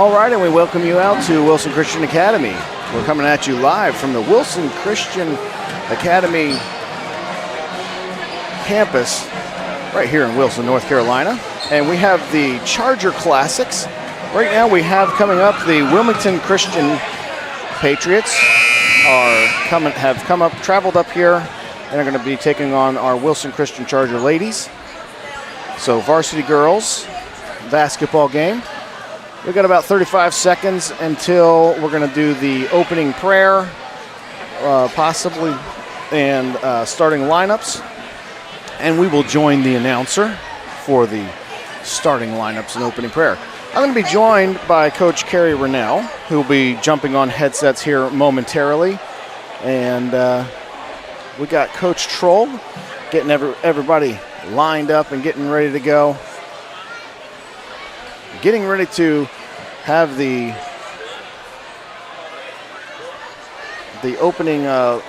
All right, and we welcome you out to Wilson Christian Academy. We're coming at you live from the Wilson Christian Academy campus right here in Wilson, North Carolina. And we have the Charger Classics. Right now we have coming up the Wilmington Christian Patriots traveled up here, and are going to be taking on our Wilson Christian Charger ladies. So varsity girls basketball game. We've got about 35 seconds until we're going to do the opening prayer, possibly, and starting lineups. And we will join the announcer for the starting lineups and opening prayer. I'm going to be joined by Coach Carrie Rennell, who will be jumping on headsets here momentarily. And we got Coach Troll getting everybody lined up and getting ready to go. Getting ready to have the opening, the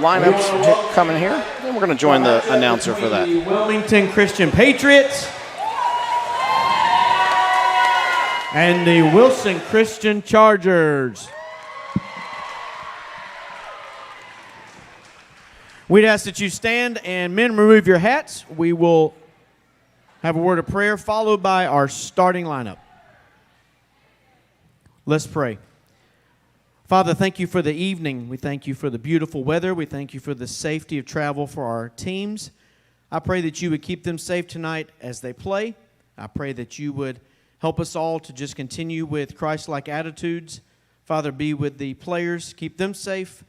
lineups coming here. And we're going to join the announcer for that. Wilmington Christian Patriots and the Wilson Christian Chargers. We'd ask that you stand and men remove your hats. We will have a word of prayer followed by our starting lineup. Let's pray. Father, thank you for the evening. We thank you for the beautiful weather. We thank you for the safety of travel for our teams. I pray that you would keep them safe tonight as they play. I pray that you would help us all to just continue with Christ-like attitudes. Father, be with the players. Keep them safe.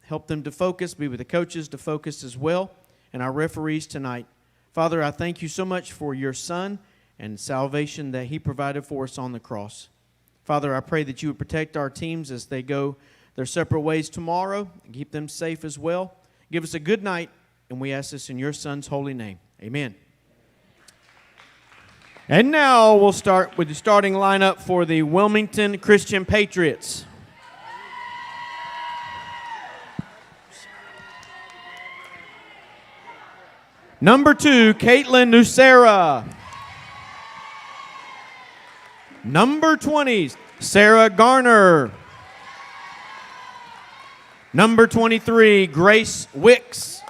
Help them to focus. Be with the coaches to focus as well. And our referees tonight. Father, I thank you so much for your Son and salvation that he provided for us on the cross. Father, I pray that you would protect our teams as they go their separate ways tomorrow and keep them safe as well. Give us a good night, and we ask this in your Son's holy name. Amen. And now we'll start with the starting lineup for the Wilmington Christian Patriots. Number 2, Caitlin Nucera. Number 20, Sarah Garner. Number 23, Grace Wicks.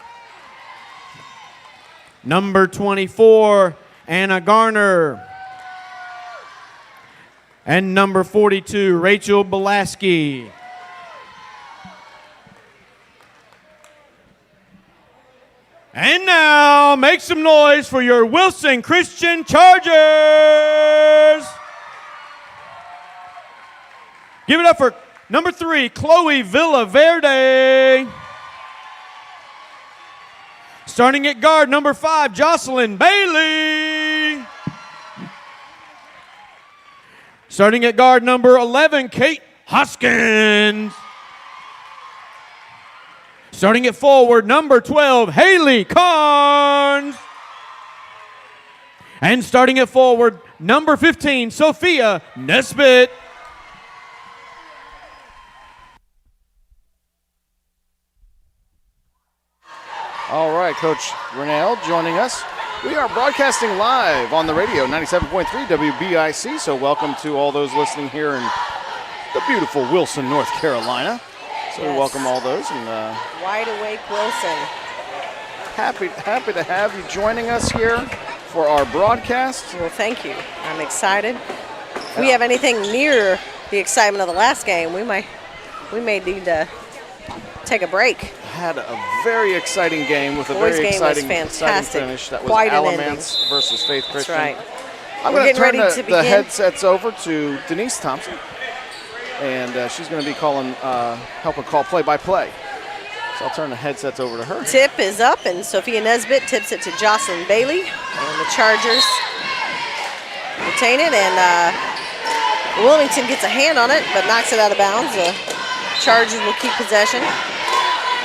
Number 24, Anna Garner. And number 42, Rachel Belaski. And now, make some noise for your Wilson Christian Chargers. Give it up for number 3, Chloe Villaverde. Starting at guard, number 5, Jocelyn Bailey. Starting at guard, number 11, Kate Hoskins. Starting at forward, number 12, Haley Carnes. And starting at forward, number 15, Sophia Nesbitt. All right, Coach Rennell joining us. We are broadcasting live on the radio, 97.3 WBIC, so welcome to all those listening here in the beautiful Wilson, North Carolina. So yes. We welcome all those. And Wide Awake Wilson. Happy to have you joining us here for our broadcast. Well, thank you. I'm excited. If we have anything near the excitement of the last game, we may need to take a break. Had a very exciting game with a very exciting finish. That was Alamance versus Faith Christian. That's right. I'm going to turn the headsets over to Denise Thompson, and she's going to be helping call play-by-play. So I'll turn the headsets over to her. Tip is up, and Sophia Nesbitt tips it to Jocelyn Bailey, and the Chargers retain it, and Wilmington gets a hand on it, but knocks it out of bounds. The Chargers will keep possession.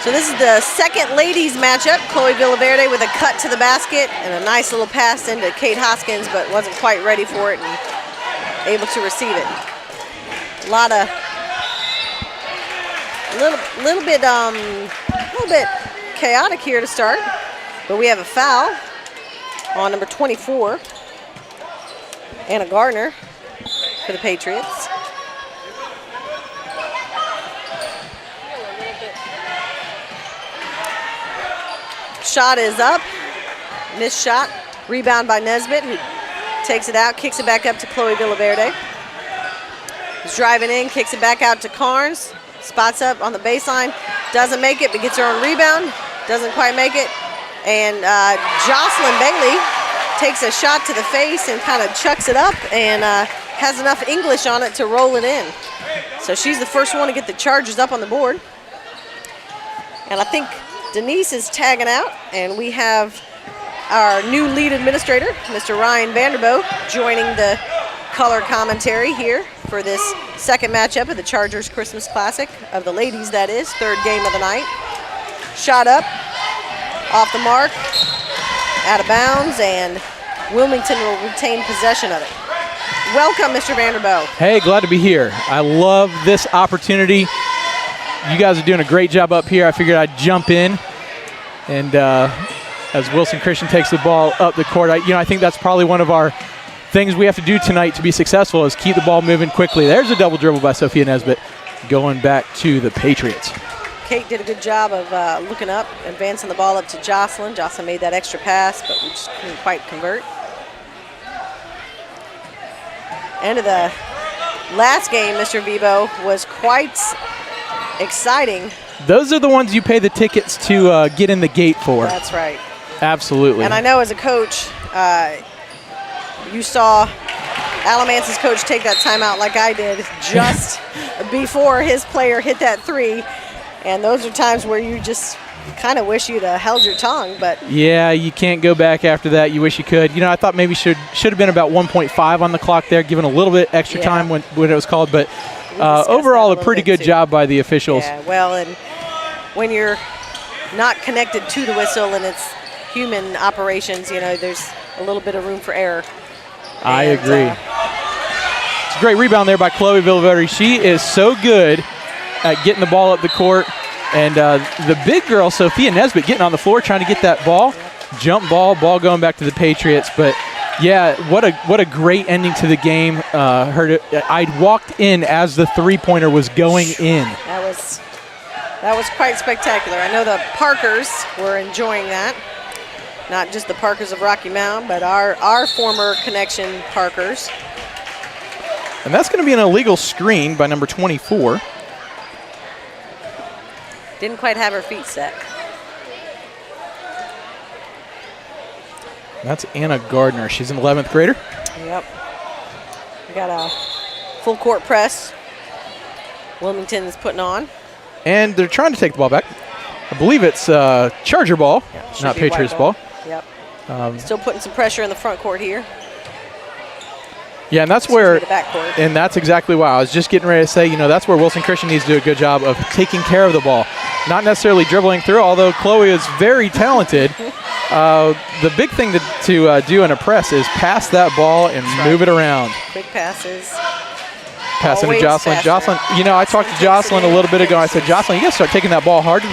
So this is the second ladies matchup. Chloe Villaverde with a cut to the basket and a nice little pass into Kate Hoskins, but wasn't quite ready for it and able to receive it. A little bit chaotic here to start, but we have a foul on number 24, Anna Gardner. for the Patriots. Shot is up. Missed shot. Rebound by Nesbitt, who takes it out, kicks it back up to Chloe Villaverde. He's driving in, kicks it back out to Carnes. Spots up on the baseline. Doesn't make it, but gets her own rebound. Doesn't quite make it. And Jocelyn Bailey takes a shot to the face and kind of chucks it up and has enough English on it to roll it in. So she's the first one to get the Chargers up on the board. And I think Denise is tagging out, and we have our new lead administrator, Mr. Ryan Vanderbo, joining the color commentary here for this second matchup of the Chargers Christmas Classic, of the ladies, that is, third game of the night. Shot up, off the mark, out of bounds, and Wilmington will retain possession of it. Welcome, Mr. Vanderbo. Hey, glad to be here. I love this opportunity. You guys are doing a great job up here. I figured I'd jump in, and as Wilson Christian takes the ball up the court, I think that's probably one of our things we have to do tonight to be successful, is keep the ball moving quickly. There's a double dribble by Sophia Nesbitt, going back to the Patriots. Kate did a good job of looking up, advancing the ball up to Jocelyn. Jocelyn made that extra pass, but we just couldn't quite convert. End of the last game, Mr. Vibo, was quite exciting. Those are the ones you pay the tickets to get in the gate for. That's right. Absolutely. And I know as a coach, you saw Alamance's coach take that timeout like I did just before his player hit that three. And those are times where you just kind of wish you'd held your tongue, but yeah, you can't go back after that. You wish you could. I thought maybe should have been about 1.5 on the clock there, given a little bit extra time when it was called. But overall, a pretty good job by the officials. Yeah, well, and when you're not connected to the whistle and it's human operations, there's a little bit of room for error. I agree. It's a great rebound there by Chloe Villaverde. She is so good at getting the ball up the court. And the big girl, Sophia Nesbitt, getting on the floor trying to get that ball. Jump ball going back to the Patriots. But, yeah, what a great ending to the game. I walked in as the three-pointer was going in. That was quite spectacular. I know the Parkers were enjoying that. Not just the Parkers of Rocky Mount, but our former connection Parkers. And that's going to be an illegal screen by number 24. Didn't quite have her feet set. That's Anna Gardner. She's an 11th grader. Yep. We got a full court press. Wilmington is putting on. And they're trying to take the ball back. I believe it's Charger ball, not Patriots ball. Yep. Still putting some pressure in the front court here. Yeah, and that's and that's exactly why I was just getting ready to say, that's where Wilson Christian needs to do a good job of taking care of the ball. Not necessarily dribbling through, although Chloe is very talented. The big thing to do in a press is pass that ball and move it around. Quick passes. Passing to Jocelyn. Jocelyn, I talked to Jocelyn a little bit ago. I said, Jocelyn, you got to start taking that ball hard to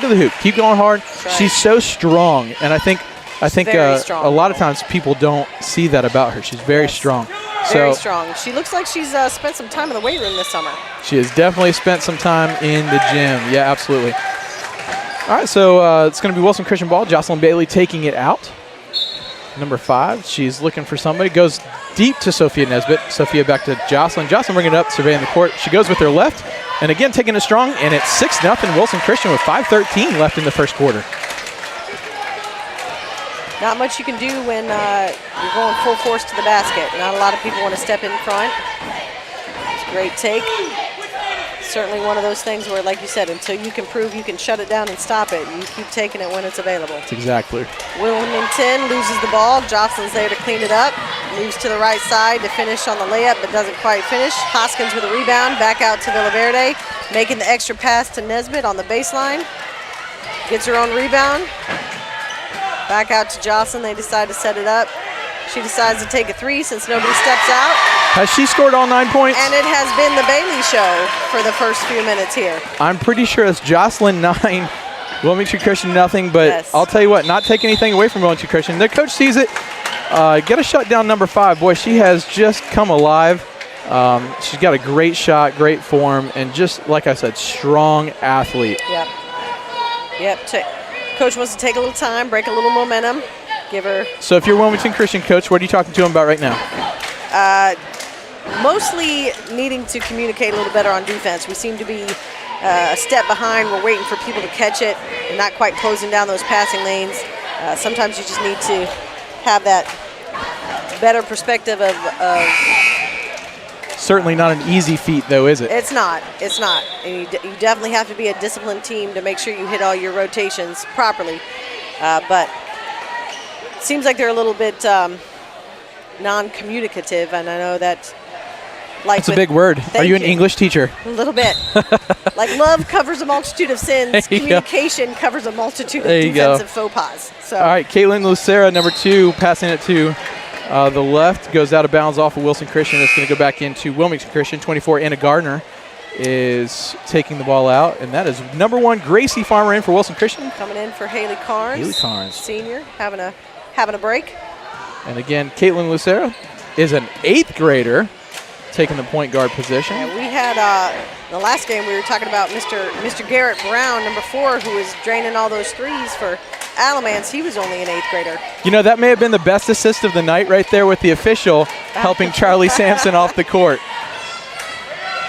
the hoop. Keep going hard. Right. She's so strong, and I think strong. a lot of times people don't see that about her. She's very strong. Very strong. She looks like she's spent some time in the weight room this summer. She has definitely spent some time in the gym. Yeah, absolutely. All right, so it's going to be Wilson Christian ball. Jocelyn Bailey taking it out. Number 5, she's looking for somebody. Goes deep to Sophia Nesbitt. Sophia back to Jocelyn. Jocelyn bringing it up, surveying the court. She goes with her left, and again taking it strong, and it's 6-0 Wilson Christian with 5:13 left in the first quarter. Not much you can do when you're going full force to the basket. Not a lot of people want to step in front. It's a great take. Certainly one of those things where, like you said, until you can prove you can shut it down and stop it, you keep taking it when it's available. That's exactly. Wilmington loses the ball. Jocelyn's there to clean it up. Moves to the right side to finish on the layup, but doesn't quite finish. Hoskins with a rebound. Back out to Villaverde. Making the extra pass to Nesbitt on the baseline. Gets her own rebound. Back out to Jocelyn. They decide to set it up. She decides to take a three since nobody steps out. Has she scored all 9 points? And it has been the Bailey show for the first few minutes here. I'm pretty sure it's Jocelyn 9, Wilmington Christian nothing, but yes. I'll tell you what, not take anything away from Wilmington Christian. Their coach sees it. Get a shut down number 5. Boy, she has just come alive. She's got a great shot, great form, and just, like I said, strong athlete. Yep. Coach wants to take a little time, break a little momentum, give her. So if you're Wilmington Christian coach, what are you talking to him about right now? Mostly needing to communicate a little better on defense. We seem to be a step behind. We're waiting for people to catch it and not quite closing down those passing lanes. Sometimes you just need to have that better perspective of Certainly not an easy feat, though, is it? It's not. And you definitely have to be a disciplined team to make sure you hit all your rotations properly. But it seems like they're a little bit non-communicative, and I know that. That's a big word. Are you an English teacher? A little bit. Like love covers a multitude of sins, communication covers a multitude of defensive faux pas. So. All right, Caitlin Lucera, number 2, passing it to the left, goes out of bounds off of Wilson Christian. It's going to go back into Wilmington Christian. 24, Anna Gardner is taking the ball out, and that is number 1, Gracie Farmer in for Wilson Christian. Coming in for Haley Carnes. Senior, having a break. And again, Caitlin Lucera is an 8th grader taking the point guard position. Yeah, we had the last game we were talking about Mr. Garrett Brown, number 4, who was draining all those threes for Alamance. He was only an 8th grader. You know, that may have been the best assist of the night right there with the official helping Charlie Sampson off the court.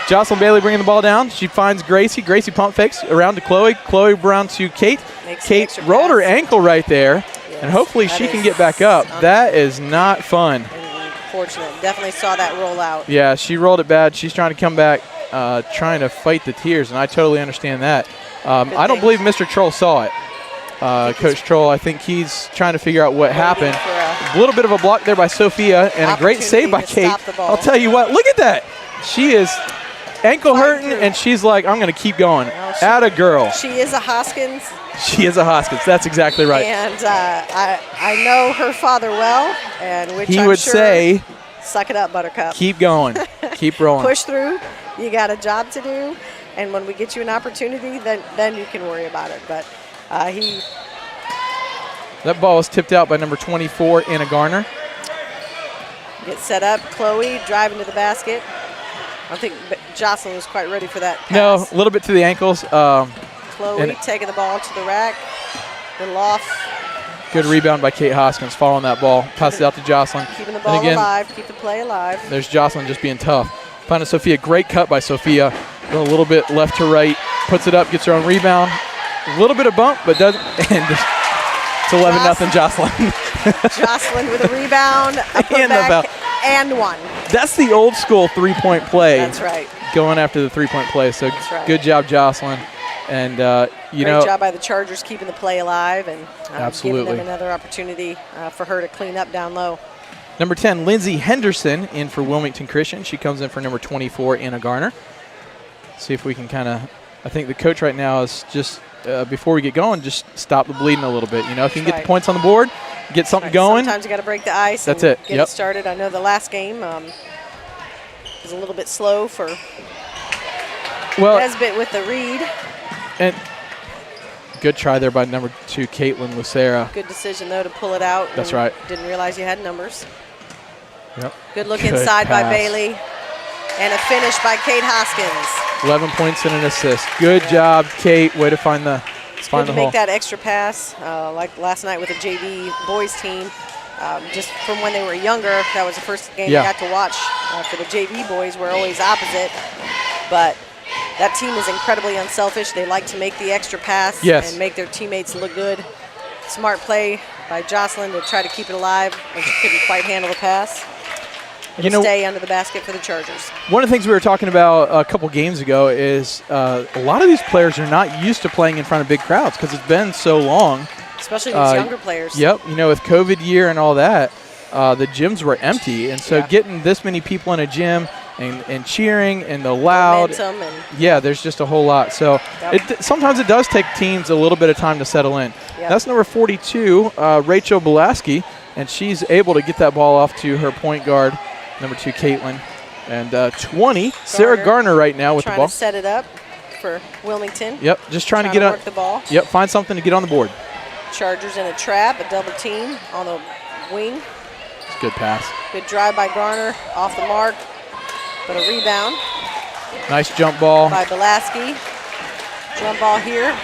Jocelyn Bailey bringing the ball down. She finds Gracie. Gracie pump fakes around to Chloe. Chloe Brown to Kate. Kate rolled her ankle right there, and hopefully she can get back up. That is not fun. Unfortunate. Definitely saw that roll out. Yeah, she rolled it bad. She's trying to come back, trying to fight the tears, and I totally understand that. I don't believe Mr. Troll saw it. Coach Troll, I think he's trying to figure out what happened. A little bit of a block there by Sophia, and a great save by Kate. I'll tell you what, look at that. She is ankle hurting, and she's like, I'm going to keep going. Atta girl. She is a Hoskins. She is a Hoskins. That's exactly right. And I know her father well, and which he I'm would sure, say, suck it up, Buttercup. Keep going. Keep rolling. Push through. You got a job to do, and when we get you an opportunity, then you can worry about it. But that ball was tipped out by number 24, Anna Garner. Gets set up. Chloe driving to the basket. I don't think Jocelyn was quite ready for that pass. No, a little bit to the ankles. Chloe taking the ball to the rack. Little off. Good rebound by Kate Hoskins, following that ball. Passes it out to Jocelyn. Keeping the ball alive, keep the play alive. There's Jocelyn just being tough. Finding Sophia, great cut by Sophia. Going a little bit left to right. Puts it up, gets her own rebound. A little bit of bump, but doesn't. And it's 11-0 Jocelyn. Jocelyn with a rebound, a putback, and one. That's the old school three-point play. That's right. Going after the three-point play. So good job, Jocelyn. And, great job by the Chargers keeping the play alive and giving them another opportunity for her to clean up down low. Number 10, Lindsay Henderson in for Wilmington Christian. She comes in for number 24, Anna Garner. See if we can kind of, I think the coach right now is just, before we get going, just stop the bleeding a little bit. You know, if you can get the points on the board, get something going. Sometimes you got to break the ice and get it started. I know the last game was a little bit slow for Nesbitt with the read. And good try there by number 2, Caitlin Lucera. Good decision, though, to pull it out. That's right. Didn't realize you had numbers. Yep. Good look inside by Bailey. And a finish by Kate Hoskins. 11 points and an assist. Good job, Kate. Way to find the hole. Make that extra pass, like last night with the JV boys team. Just from when they were younger, that was the first game I got to watch for the JV boys. We're always opposite. But that team is incredibly unselfish. They like to make the extra pass and make their teammates look good. Smart play by Jocelyn to try to keep it alive, and she couldn't quite handle the pass. Stay under the basket for the Chargers. One of the things we were talking about a couple games ago is a lot of these players are not used to playing in front of big crowds because it's been so long. Especially these younger players. Yep. You know, with COVID year and all that, the gyms were empty. And so getting this many people in a gym and cheering and the loud. There's just a whole lot. So sometimes it does take teams a little bit of time to settle in. Yep. That's number 42, Rachel Belaski, and she's able to get that ball off to her point guard, number 2, Caitlin. And 20, Sarah Garner right now with the ball. Trying to set it up for Wilmington. Yep, just trying to get work the ball. Yep, find something to get on the board. Chargers in a trap, a double team on the wing. It's a good pass. Good drive by Garner, off the mark. But a rebound Nice jump ball. by Belaski. Jump ball here.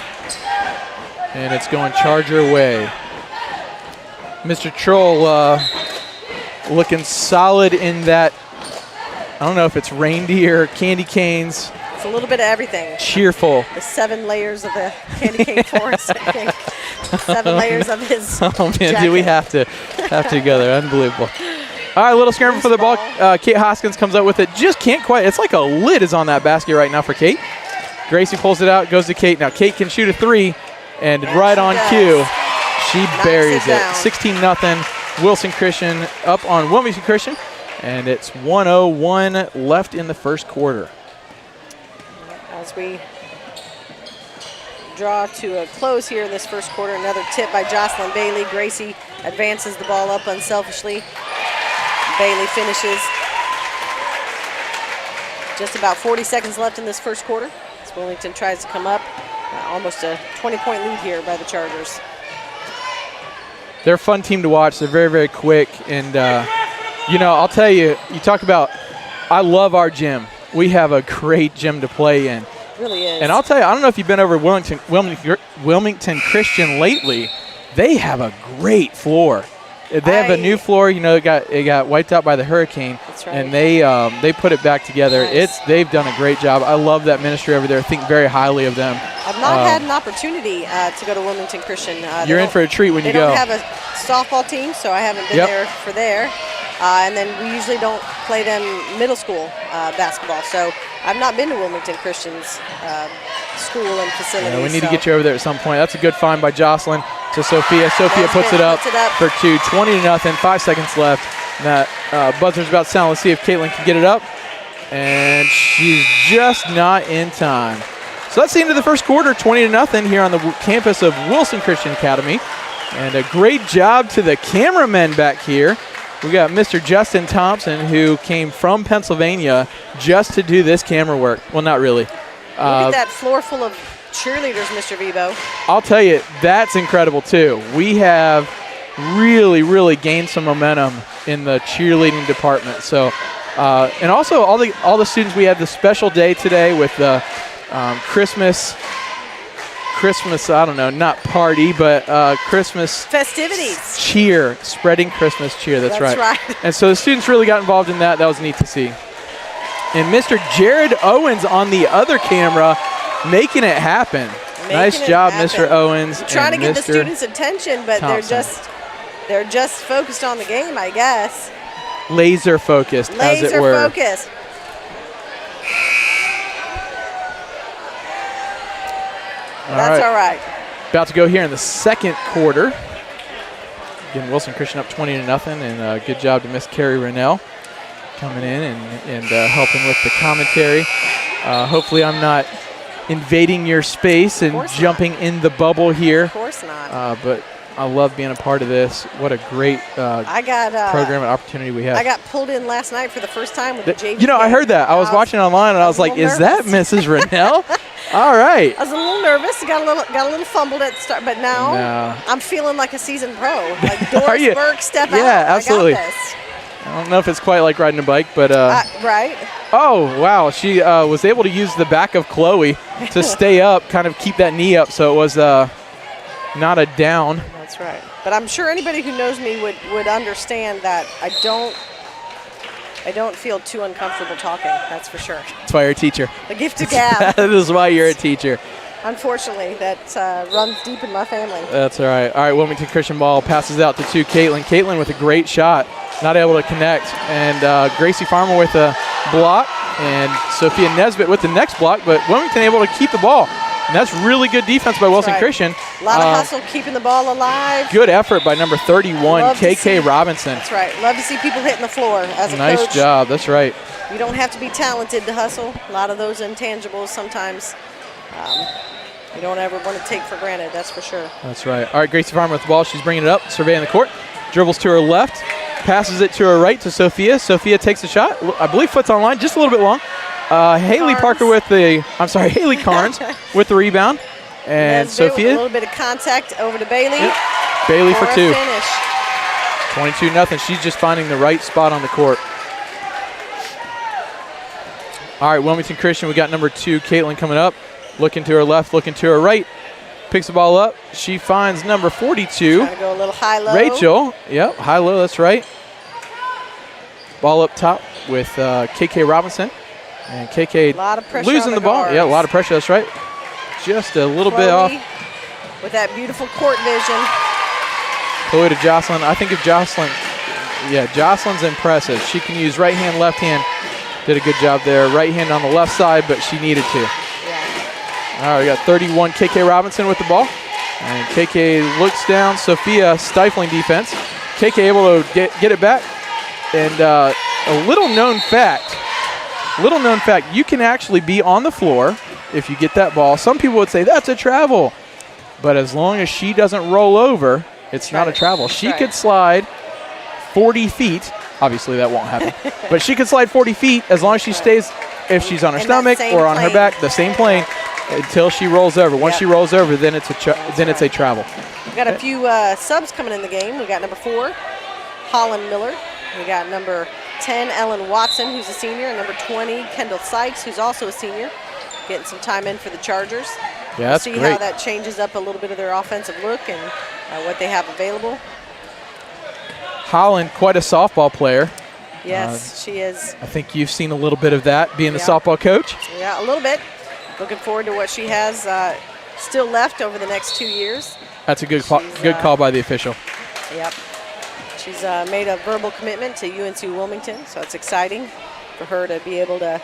And it's going Charger way. Mr. Troll looking solid in that, I don't know if it's reindeer or candy canes. It's a little bit of everything. Cheerful. The 7 layers of the candy cane forest, I think. 7 layers of his Oh, man, jacket. do we have to go there? Unbelievable. All right, little scramble for the ball. Kate Hoskins comes up with it. Just can't quite. It's like a lid is on that basket right now for Kate. Gracie pulls it out, goes to Kate. Now Kate can shoot a 3, and right on cue, she buries it. 16-0. Wilson Christian up on Wilmington Christian, and it's 1:01 left in the first quarter. As we draw to a close here in this first quarter, another tip by Jocelyn Bailey. Gracie advances the ball up unselfishly. Bailey finishes. Just about 40 seconds left in this first quarter as Wilmington tries to come up. Almost a 20-point lead here by the Chargers. They're a fun team to watch. They're very, very quick. And, I'll tell you, you talk about, I love our gym. We have a great gym to play in. It really is. And I'll tell you, I don't know if you've been over Wilmington Christian lately. They have a great floor. They have a new floor. It got wiped out by the hurricane. That's right. And they put it back together. Nice. They've done a great job. I love that ministry over there. I think very highly of them. I've not had an opportunity to go to Wilmington Christian. You're in for a treat when you go. They don't have a softball team, so I haven't been there for there. And then we usually don't play them middle school basketball. So I've not been to Wilmington Christian's school and facilities. Yeah, we need to get you over there at some point. That's a good find by Jocelyn to Sophia. Sophia puts it up for 2, 20-0, 5 seconds left. And that buzzer's about to sound. Let's see if Caitlin can get it up. And she's just not in time. So that's the end of the first quarter, 20-0 here on the campus of Wilson Christian Academy. And a great job to the cameramen back here. We got Mr. Justin Thompson, who came from Pennsylvania just to do this camera work. Well, not really. Look at that floor full of cheerleaders, Mr. Vibo. I'll tell you, that's incredible, too. We have really, really gained some momentum in the cheerleading department. So, and also all the students, we had the special day today with the Christmas, I don't know, not party, but Christmas festivities. Cheer, spreading Christmas cheer. That's right. And so the students really got involved in that. That was neat to see. And Mr. Jared Owens on the other camera making it happen. Nice job, Mr. Owens. Trying to get the students' attention, but they're just focused on the game, I guess. Laser focused, as it were. Laser focused. That's all right. About to go here in the second quarter. Again, Wilson Christian up 20-0, and good job to Miss Carrie Rennell coming in and helping with the commentary. Hopefully I'm not invading your space and jumping in the bubble here. Of course not. But I love being a part of this. What a great program and opportunity we have. I got pulled in last night for the first time with the JV. I heard that. I was watching online, and I was like, is that Mrs. Rennell? All right. I was a little nervous. Got a little fumbled at the start, but now I'm feeling like a seasoned pro. Like Doris Burke, step out. Yeah, absolutely. I got this. I don't know if it's quite like riding a bike, but right. Oh, wow. She was able to use the back of Chloe to stay up, kind of keep that knee up, so it was not a down. That's right. But I'm sure anybody who knows me would understand that I don't feel too uncomfortable talking. That's for sure. That's why you're a teacher. The gift of gab. That is why you're a teacher. Unfortunately, that runs deep in my family. That's all right. All right, Wilmington Christian ball passes out to Caitlin. Caitlin with a great shot, not able to connect. And Gracie Farmer with a block, and Sophia Nesbitt with the next block, but Wilmington able to keep the ball. And that's really good defense by Wilson Christian. A lot of hustle, keeping the ball alive. Good effort by number 31, KK Robinson. That's right. Love to see people hitting the floor as a coach. Nice job. That's right. You don't have to be talented to hustle. A lot of those intangibles sometimes you don't ever want to take for granted, that's for sure. That's right. All right, Gracie Farmer with the ball. She's bringing it up, surveying the court. Dribbles to her left, passes it to her right to Sophia. Sophia takes a shot. I believe foot's on line, just a little bit long. Haley Carnes with the rebound. And Sophia. With a little bit of contact over to Bailey. Yep. Bailey for 2. Finish. 22-0. She's just finding the right spot on the court. All right, Wilmington Christian, we got number 2, Caitlin, coming up. Looking to her left, looking to her right. Picks the ball up. She finds number 42. Trying to go a little high-low. Rachel. Yep, high-low, that's right. Ball up top with KK Robinson. And KK a lot of pressure losing on the ball. guards. Yeah, a lot of pressure, that's right. Just a little bit off. With that beautiful court vision. Chloe to Jocelyn. I think if Jocelyn, Jocelyn's impressive. She can use right hand, left hand. Did a good job there. Right hand on the left side, but she needed to. Yeah. All right, we got 31, KK Robinson with the ball. And KK looks down. Sophia stifling defense. KK able to get it back. And a little known fact, you can actually be on the floor if you get that ball. Some people would say that's a travel. But as long as she doesn't roll over, it's not a travel. She could slide 40 feet. Obviously, that won't happen. But she could slide 40 feet as long as she stays, if she's on her stomach or on her back, the same plane, until she rolls over. Once she rolls over, then it's a travel. We've got a few subs coming in the game. We got number 4, Holland Miller. We got number 10, Ellen Watson, who's a senior, and number 20, Kendall Sykes, who's also a senior, getting some time in for the Chargers. Yeah, that's see great. how that changes up a little bit of their offensive look and what they have available. Holland, quite a softball player. Yes, she is. I think you've seen a little bit of that, being the softball coach. Yeah, a little bit. Looking forward to what she has still left over the next 2 years. That's a good call by the official. Yep. She's made a verbal commitment to UNC Wilmington, so it's exciting for her to be able to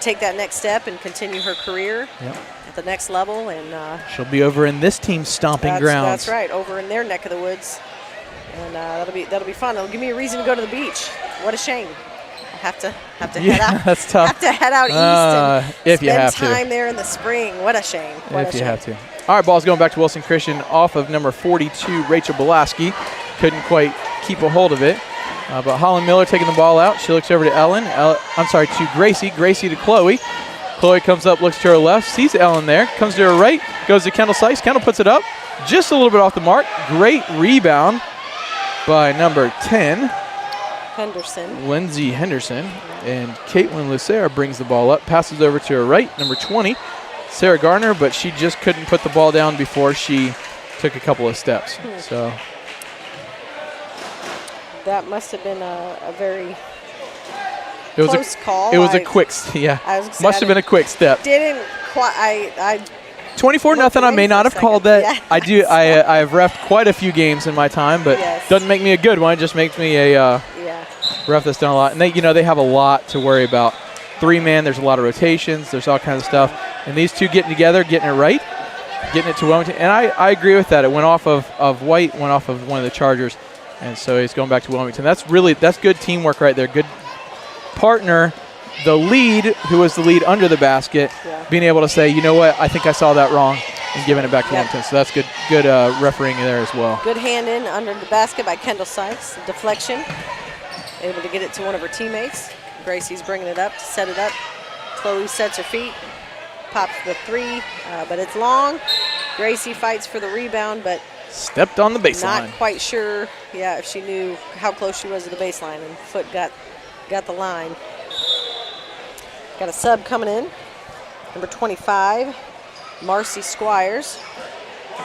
take that next step and continue her career at the next level. And she'll be over in this team's stomping grounds. That's right, over in their neck of the woods, and that'll be fun. It'll give me a reason to go to the beach. What a shame. I have to head out. That's tough. Have to head out east and if you have spend time there in the spring. What a shame. If you have to. All right, ball's going back to Wilson Christian off of number 42, Rachel Belaski. Couldn't quite keep a hold of it. But Holland Miller taking the ball out. She looks over to to Gracie. Gracie to Chloe. Chloe comes up, looks to her left, sees Ellen there, comes to her right, goes to Kendall Sykes. Kendall puts it up just a little bit off the mark. Great rebound by number 10. Lindsay Henderson. And Caitlin Lucera brings the ball up, passes over to her right, number 20, Sarah Garner, but she just couldn't put the ball down before she took a couple of steps. So that must have been a very close call. It was a quick, must have been a quick step. Didn't quite. I 24-0. I may not have called that. Yeah. I have reffed quite a few games in my time, but doesn't make me a good one. It just makes me a ref that's done a lot. And they have a lot to worry about. 3-man, there's a lot of rotations. There's all kinds of stuff. And these two getting together, getting it right, getting it to Wilmington. And I agree with that. It went off of White, went off of one of the Chargers. And so he's going back to Wilmington. That's good teamwork right there. Good partner. The lead, who was the lead under the basket, being able to say, you know what, I think I saw that wrong, and giving it back to Wilmington. So that's good refereeing there as well. Good hand in under the basket by Kendall Sykes. Deflection. Able to get it to one of her teammates. Gracie's bringing it up to set it up. Chloe sets her feet. Pops the 3, but it's long. Gracie fights for the rebound, but stepped on the baseline. Not quite sure, if she knew how close she was to the baseline, and foot got the line. Got a sub coming in. Number 25, Marcy Squires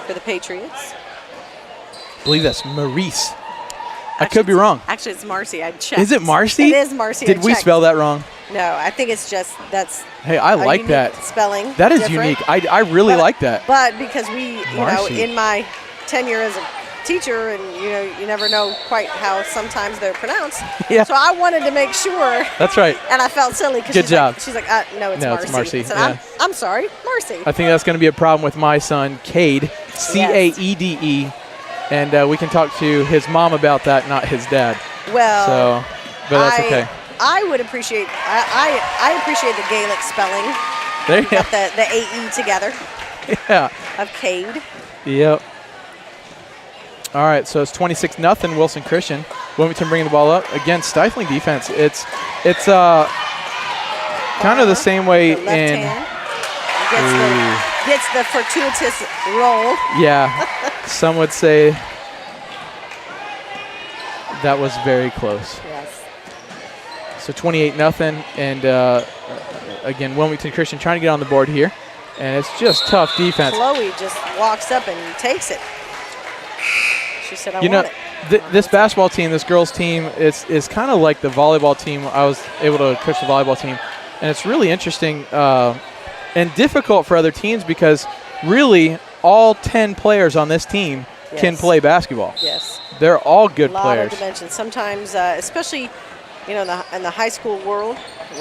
for the Patriots. I believe that's Maurice. I could be wrong. Actually, it's Marcy. I checked. Is it Marcy? It is Marcy. Did we spell that wrong? No, I think it's just Hey, I like that spelling. That is unique. I really like that. But because in my tenure as a teacher, and you never know quite how sometimes they're pronounced. So I wanted to make sure. That's right. And I felt silly because she's like, no, it's Marcy. It's Marcy. So I'm sorry, Marcy. I think that's going to be a problem with my son, Cade, Caede, and we can talk to his mom about that, not his dad. Well, but that's okay. I would appreciate. I appreciate the Gaelic spelling. There you got the AE together. Yeah. Of Cade. Yep. All right, so it's 26-0 Wilson Christian. Wilmington bringing the ball up. Again, stifling defense. It's kind of the same way in. Gets the fortuitous roll. Yeah, some would say that was very close. Yes. So 28-0, and again, Wilmington Christian trying to get on the board here, and it's just tough defense. Chloe just walks up and takes it. She said, I want it. This basketball team, this girls team, is kind of like the volleyball team. I was able to coach the volleyball team, and it's really interesting and difficult for other teams because really all 10 players on this team can play basketball. Yes. They're all good players. A lot of dimensions. Sometimes, especially, in the high school world.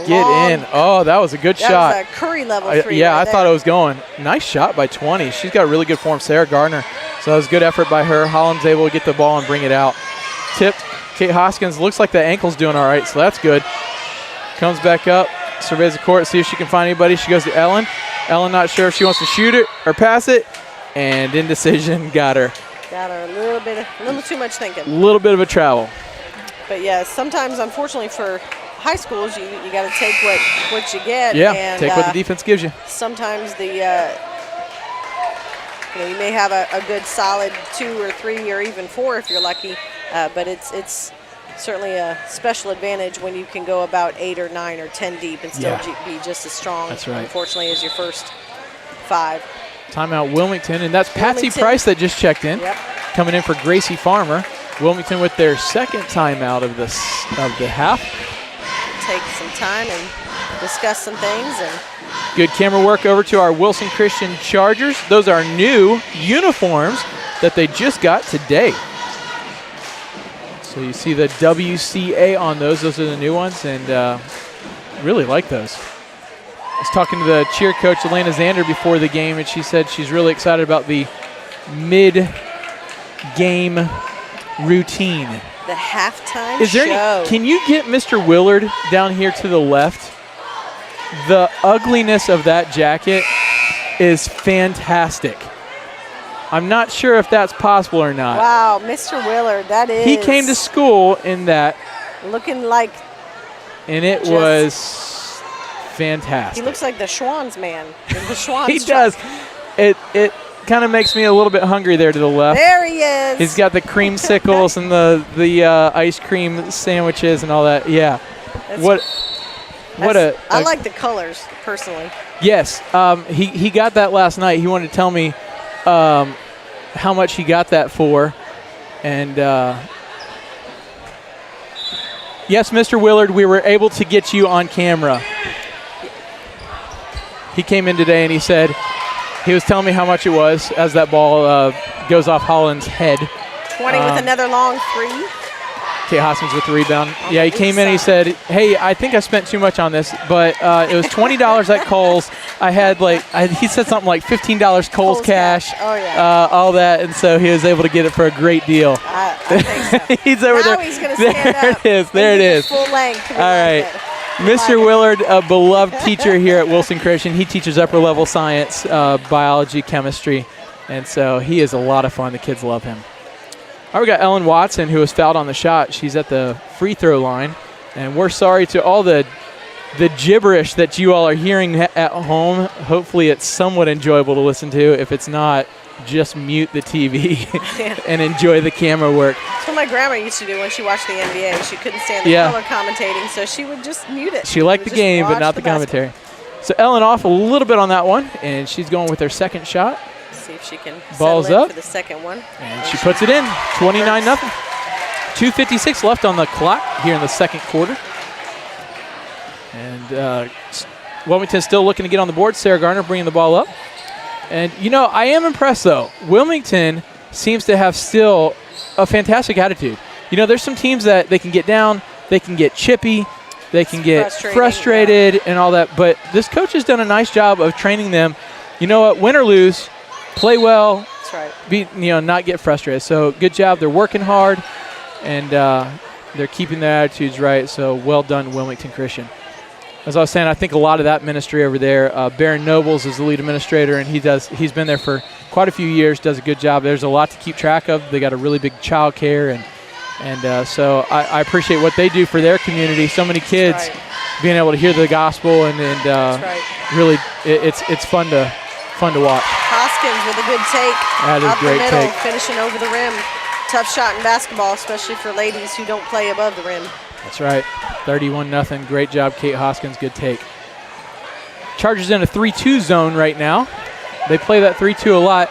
Get in. Oh, that was a good shot. That was a Curry level 3 Yeah, right I thought it was going. Nice shot by 20. She's got really good form, Sarah Gardner. So that was good effort by her. Holland's able to get the ball and bring it out. Tipped. Kate Hoskins looks like the ankle's doing all right, so that's good. Comes back up, surveys the court, see if she can find anybody. She goes to Ellen. Ellen not sure if she wants to shoot it or pass it, and indecision got her. Got her a little too much thinking. A little bit of a travel. But yeah, sometimes, unfortunately, for high schools, you got to take what you get. Yeah, and, take what the defense gives you. Sometimes you may have a good solid 2 or 3 or even 4 if you're lucky, but it's certainly a special advantage when you can go about 8 or 9 or 10 deep and still be just as strong. That's right. Unfortunately, as your first 5. Timeout Wilmington, and that's Patsy Price that just checked in, coming in for Gracie Farmer. Wilmington with their second timeout of the half. Take some time and discuss some things. And good camera work over to our Wilson Christian Chargers. Those are new uniforms that they just got today. So you see the WCA on those. Those are the new ones, and really like those. I was talking to the cheer coach, Elena Zander, before the game, and she said she's really excited about the mid-game routine. The halftime Is there show. Can you get Mr. Willard down here to the left? The ugliness of that jacket is fantastic. I'm not sure if that's possible or not. Wow, Mr. Willard, that is. He came to school in that. Looking like. And it was fantastic. He looks like the Schwann's man. The Schwann's He does. It kind of makes me a little bit hungry there to the left. There he is. He's got the creamsicles and the ice cream sandwiches and all that. Yeah. I like the colors personally. Yes. He got that last night. He wanted to tell me how much he got that for. And yes, Mr. Willard, we were able to get you on camera. He came in today and he said, he was telling me how much it was as that ball goes off Holland's head. 20 with another long 3. Kate Hoskins with the rebound. Yeah, he came in and he said, hey, I think I spent too much on this, but it was $20 at Kohl's. I had he said something like $15 Kohl's cash. Oh, yeah. All that, and so he was able to get it for a great deal. I think so. He's over now there. He's going to stand up. There it is. Full length. All right. Mr. Willard, a beloved teacher here at Wilson Christian. He teaches upper level science, biology, chemistry, and so he is a lot of fun. The kids love him. All right, we got Ellen Watson, who was fouled on the shot. She's at the free throw line, and we're sorry to all the gibberish that you all are hearing at home. Hopefully it's somewhat enjoyable to listen to. If it's not, just mute the TV and enjoy the camera work. That's what my grandma used to do when she watched the NBA. She couldn't stand the color commentating, so she would just mute it. She liked the game, but not the commentary. So Ellen off a little bit on that one, and she's going with her second shot. See if she can Balls settle in up for the second one. And she puts it in, 29-0. 2:56 left on the clock here in the second quarter. And Wilmington's still looking to get on the board. Sarah Garner bringing the ball up. And, I am impressed, though. Wilmington seems to have still a fantastic attitude. There's some teams that they can get down, they can get chippy, they can get frustrated and all that. But this coach has done a nice job of training them. You know what? Win or lose, play well. That's right. Not get frustrated. So good job. They're working hard, and they're keeping their attitudes right. So well done, Wilmington Christian. As I was saying, I think a lot of that ministry over there, Baron Nobles is the lead administrator, and he's been there for quite a few years, does a good job. There's a lot to keep track of. They got a really big child care, and so I appreciate what they do for their community. So many kids being able to hear the gospel, and really it's fun to watch. Hoskins with a good take. That is up great the middle, take. finishing over the rim. Tough shot in basketball, especially for ladies who don't play above the rim. That's right. 31-0. Great job, Kate Hoskins. Good take. Chargers in a 3-2 zone right now. They play that 3-2 a lot.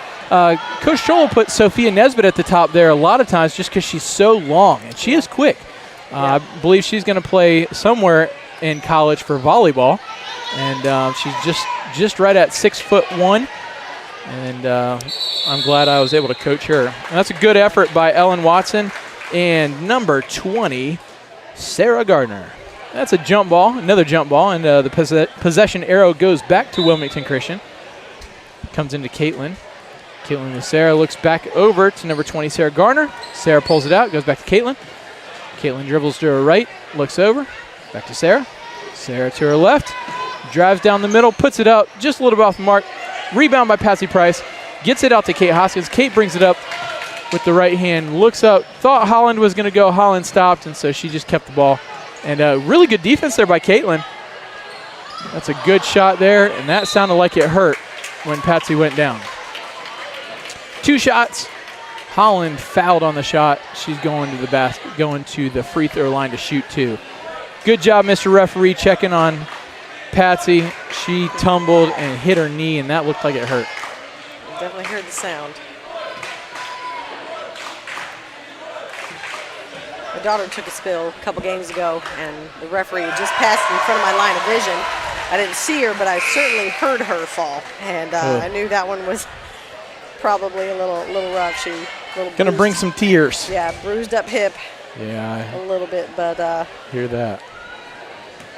Coach Scholl put Sophia Nesbitt at the top there a lot of times just because she's so long, and she is quick. I believe she's going to play somewhere in college for volleyball, and she's just right at 6'1", and I'm glad I was able to coach her. And that's a good effort by Ellen Watson and number 20, Sarah Gardner. That's a jump ball, another jump ball, and the possession arrow goes back to Wilmington Christian. Comes into Caitlin. Caitlin with Sarah, looks back over to number 20, Sarah Garner. Sarah pulls it out, goes back to Caitlin. Caitlin dribbles to her right, looks over, back to Sarah. Sarah to her left, drives down the middle, puts it out just a little bit off the mark. Rebound by Patsy Price, gets it out to Kate Hoskins. Kate brings it up with the right hand, looks up, thought Holland was going to go. Holland stopped, and so she just kept the ball. And really good defense there by Caitlin. That's a good shot there, and that sounded like it hurt when Patsy went down. 2 shots. Holland fouled on the shot. She's going to the basket, going to the free throw line to shoot 2. Good job, Mr. Referee, checking on Patsy. She tumbled and hit her knee, and that looked like it hurt. Definitely heard the sound. My daughter took a spill a couple games ago, and the referee just passed in front of my line of vision. I didn't see her, but I certainly heard her fall, and I knew that one was probably a little rough. She gonna bring some tears. Yeah, bruised up hip. Yeah, a little bit, but hear that.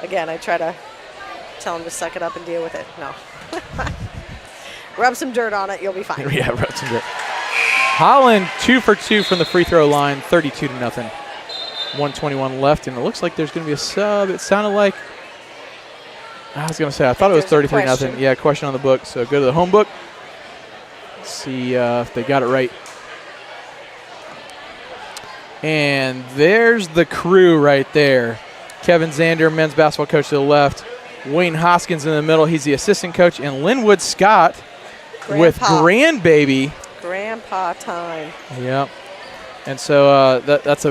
Again, I try to tell him to suck it up and deal with it. No, rub some dirt on it, you'll be fine. Yeah, rub some dirt. Holland 2 for 2 from the free throw line, 32-0. 1:21 left, and it looks like there's going to be a sub. It sounded like, I was going to say, I thought it was 33-0. Yeah, question on the book. So go to the home book. See if they got it right. And there's the crew right there. Kevin Zander, men's basketball coach to the left. Wayne Hoskins in the middle. He's the assistant coach. And Linwood Scott with grandbaby. Grandpa time. Yep. And so that's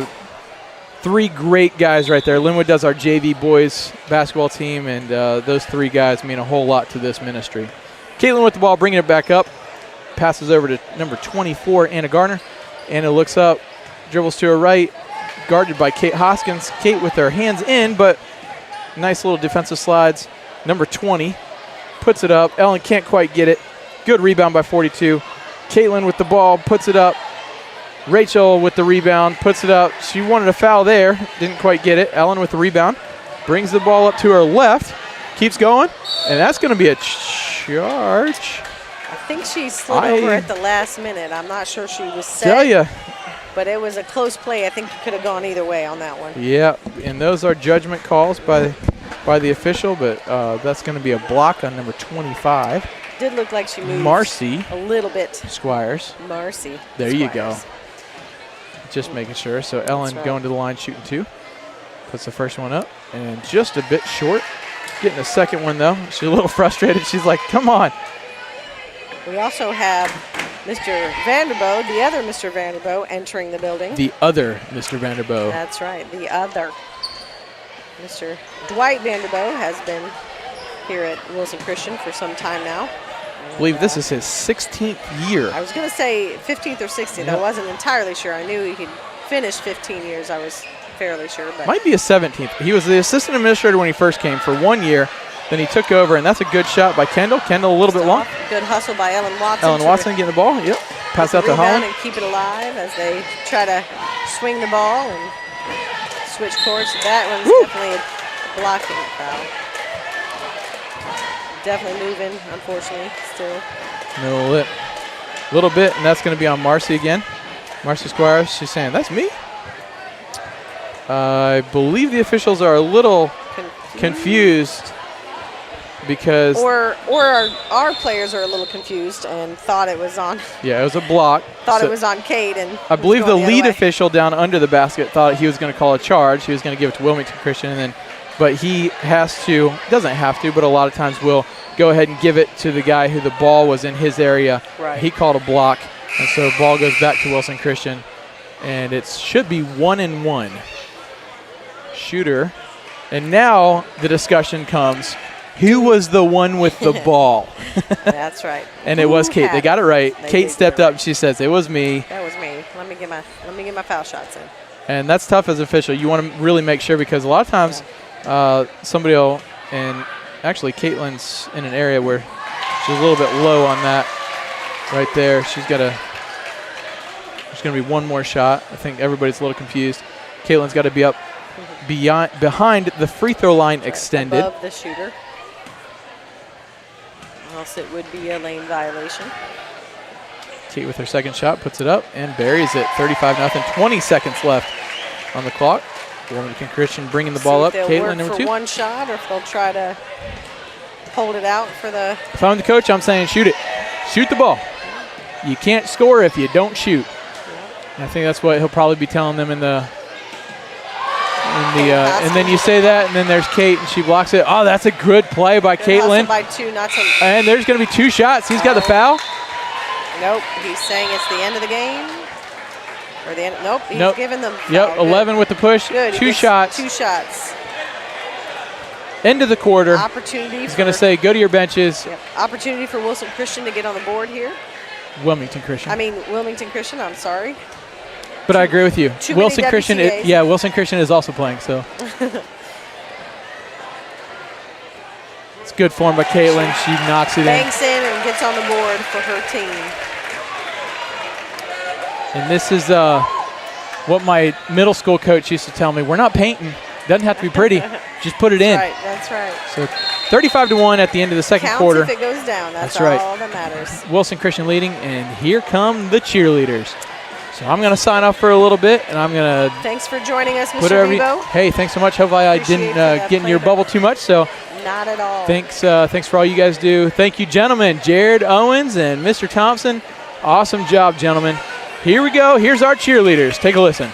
3 great guys right there. Linwood does our JV boys basketball team, and those 3 guys mean a whole lot to this ministry. Caitlin with the ball, bringing it back up. Passes over to number 24, Anna Garner. Anna looks up, dribbles to her right, guarded by Kate Hoskins. Kate with her hands in, but nice little defensive slides. Number 20 puts it up. Ellen can't quite get it. Good rebound by 42. Caitlin with the ball, puts it up. Rachel with the rebound, puts it up. She wanted a foul there, didn't quite get it. Ellen with the rebound, brings the ball up to her left, keeps going, and that's going to be a charge. I think she slid over at the last minute. I'm not sure she was set. Tell ya. But it was a close play. I think you could have gone either way on that one. Yeah, and those are judgment calls by the official, but that's going to be a block on number 25. Did look like she moved Marcy a little bit. Squires. Marcy. There Squires. you go. Just making sure. So Ellen going to the line shooting 2. Puts the first one up and just a bit short. Getting the second one though. She's a little frustrated. She's like, come on. We also have Mr. Vanderbo, the other Mr. Vanderbo, entering the building. The other Mr. Vanderbo. That's right, the other. Mr. Dwight Vanderbo has been here at Wilson Christian for some time now. I believe this is his 16th year. I was going to say 15th or 16th. Yep. I wasn't entirely sure. I knew he had finished 15 years. I was fairly sure. But might be a 17th. He was the assistant administrator when he first came for 1 year. Then he took over, and that's a good shot by Kendall. Kendall a little bit long. Good hustle by Ellen Watson. Ellen Watson getting the ball. Yep. Pass out to Holland. And keep it alive as they try to swing the ball and switch courts. That one's definitely a blocking foul. Definitely moving, unfortunately, still. No, little bit, and that's going to be on Marcy again. Marcy Squires, she's saying, that's me? I believe the officials are a little confused because... Or our players are a little confused and thought it was on... Yeah, it was a block. Thought it was on Kate. And I believe the lead official down under the basket thought he was going to call a charge. He was going to give it to Wilmington Christian, and then... But he has to, doesn't have to, but a lot of times will go ahead and give it to the guy who the ball was in his area. Right. He called a block, and so ball goes back to Wilson Christian, and it should be 1-1. shooter. And now the discussion comes, who was the one with the ball? That's right. And it was Kate. They got it right. They Kate did stepped get it up and she says, it was me. That was me. Let me get my foul shots in. And that's tough as an official. You want to really make sure because a lot of times somebody will, and actually Caitlin's in an area where she's a little bit low on that right there. There's going to be one more shot. I think everybody's a little confused. Caitlin's got to be up behind the free throw line extended. Above the shooter. Or else it would be a lane violation. Kate with her second shot puts it up and buries it. 35-0. 20 seconds left on the clock. Wilmington Christian bringing the ball up. Caitlin, number 2. For one shot, or if they'll try to hold it out for the. If I'm the coach, I'm saying shoot it. Shoot the ball. You can't score if you don't shoot. And I think that's what he'll probably be telling them in the. And then you say that, and then there's Kate, and she blocks it. Oh, that's a good play by Caitlin. By 2, not to. And there's going to be 2 shots. He's got the foul. Nope, he's saying it's the end of the game. Or the end. Nope, he's giving them. Yep, 11 with the push. Good. 2 shots. 2 shots. End of the quarter. Opportunity. He's going to say, go to your benches. Yep. Opportunity for Wilson Christian to get on the board here. Wilmington Christian. Wilmington Christian. I'm sorry. But I agree with you. Wilson Christian. WCAs. Wilson Christian is also playing. So. It's good form by Caitlin. She knocks it in. Banks in and gets on the board for her team. And this is what my middle school coach used to tell me. We're not painting. Doesn't have to be pretty. Just put it in. That's right. So 35-1 at the end of the second quarter. If it goes down. That's right. all that matters. Wilson Christian leading, and here come the cheerleaders. So I'm going to sign off for a little bit, and I'm going to. Thanks for joining us, Mr. Vivo. Hey, thanks so much. Hopefully I didn't get in your bubble too much. So. Not at all. Thanks for all you guys do. Thank you, gentlemen. Jared Owens and Mr. Thompson. Awesome job, gentlemen. Here we go. Here's our cheerleaders. Take a listen.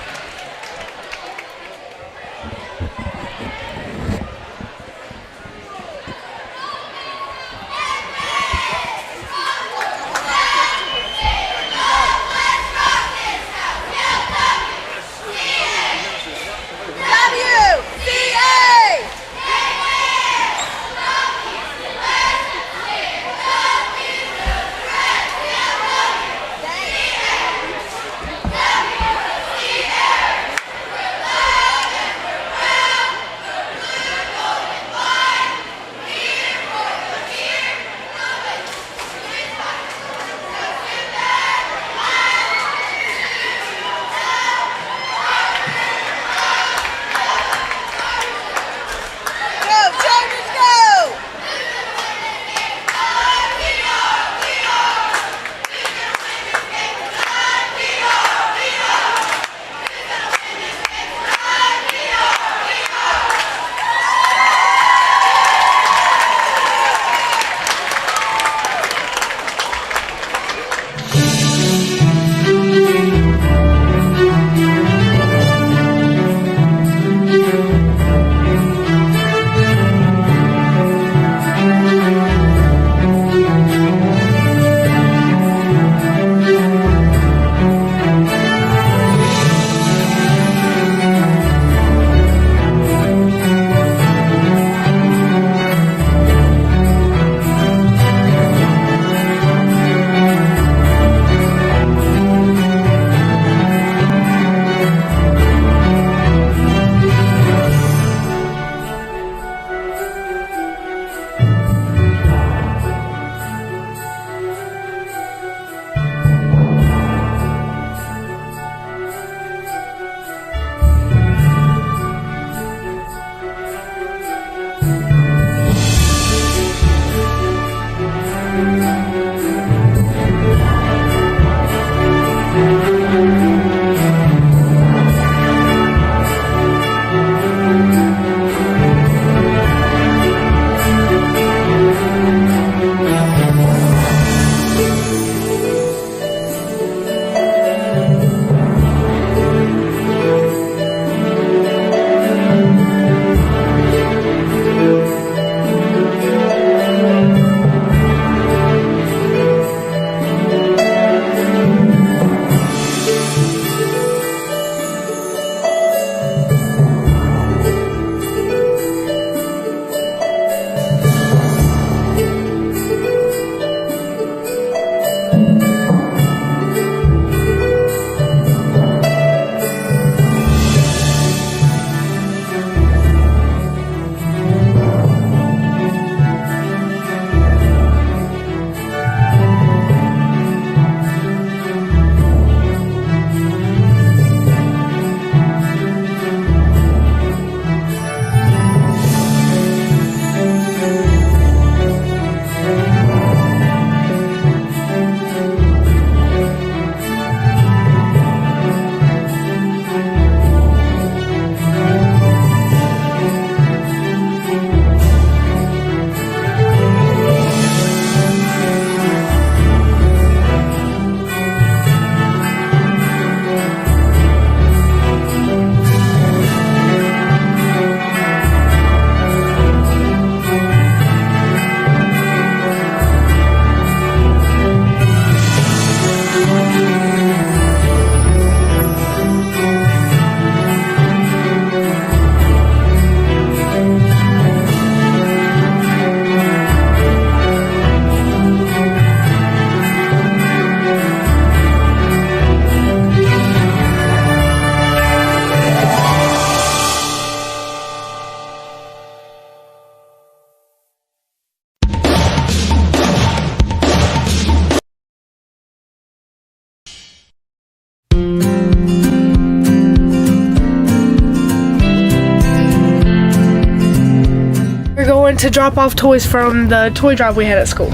to drop off toys from the toy drive we had at school.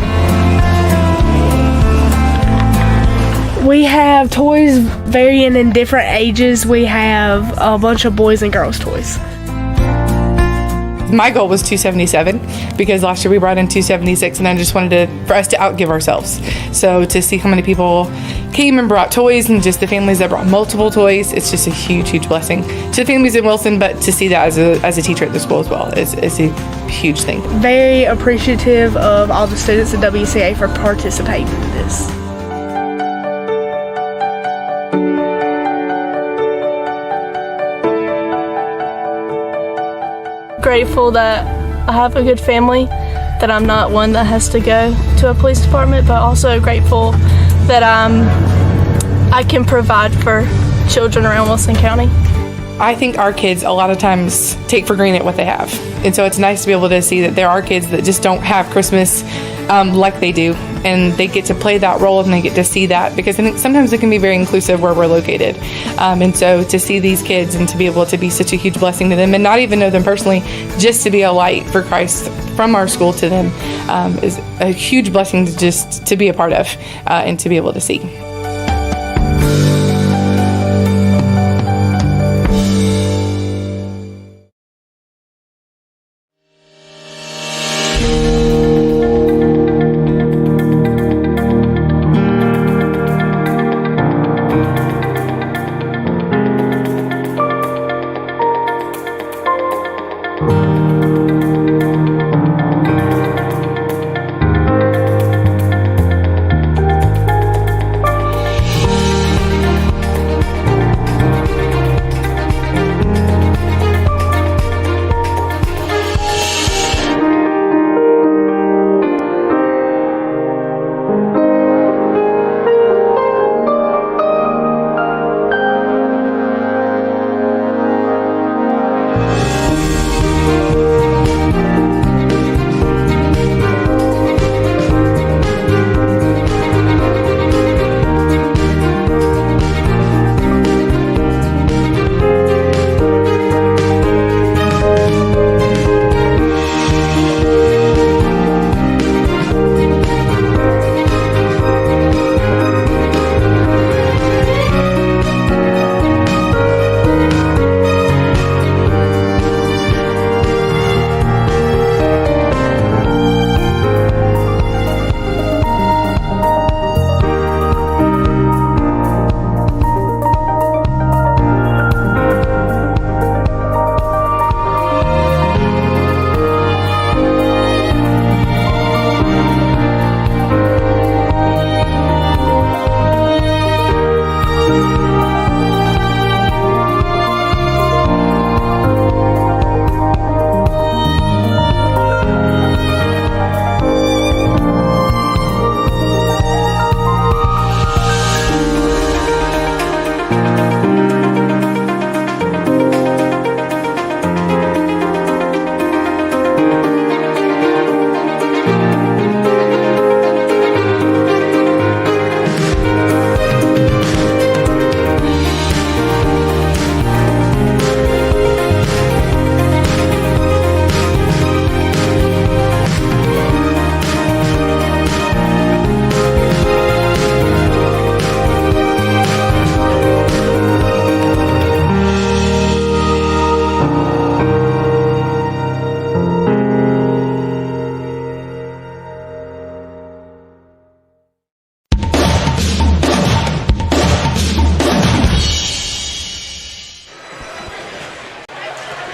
We have toys varying in different ages. We have a bunch of boys and girls toys. My goal was 277 because last year we brought in 276, and I just wanted for us to outgive ourselves. So to see how many people came and brought toys, and just the families that brought multiple toys, it's just a huge, huge blessing to the families in Wilson, but to see that as a teacher at the school as well is a huge thing. Very appreciative of all the students at WCA for participating in this. Grateful that I have a good family, that I'm not one that has to go to a police department, but also grateful that I can provide for children around Wilson County. I think our kids a lot of times take for granted what they have. And so it's nice to be able to see that there are kids that just don't have Christmas like they do. And they get to play that role and they get to see that, because I think sometimes it can be very inclusive where we're located. And so to see these kids and to be able to be such a huge blessing to them and not even know them personally, just to be a light for Christ from our school to them is a huge blessing to be a part of and to be able to see.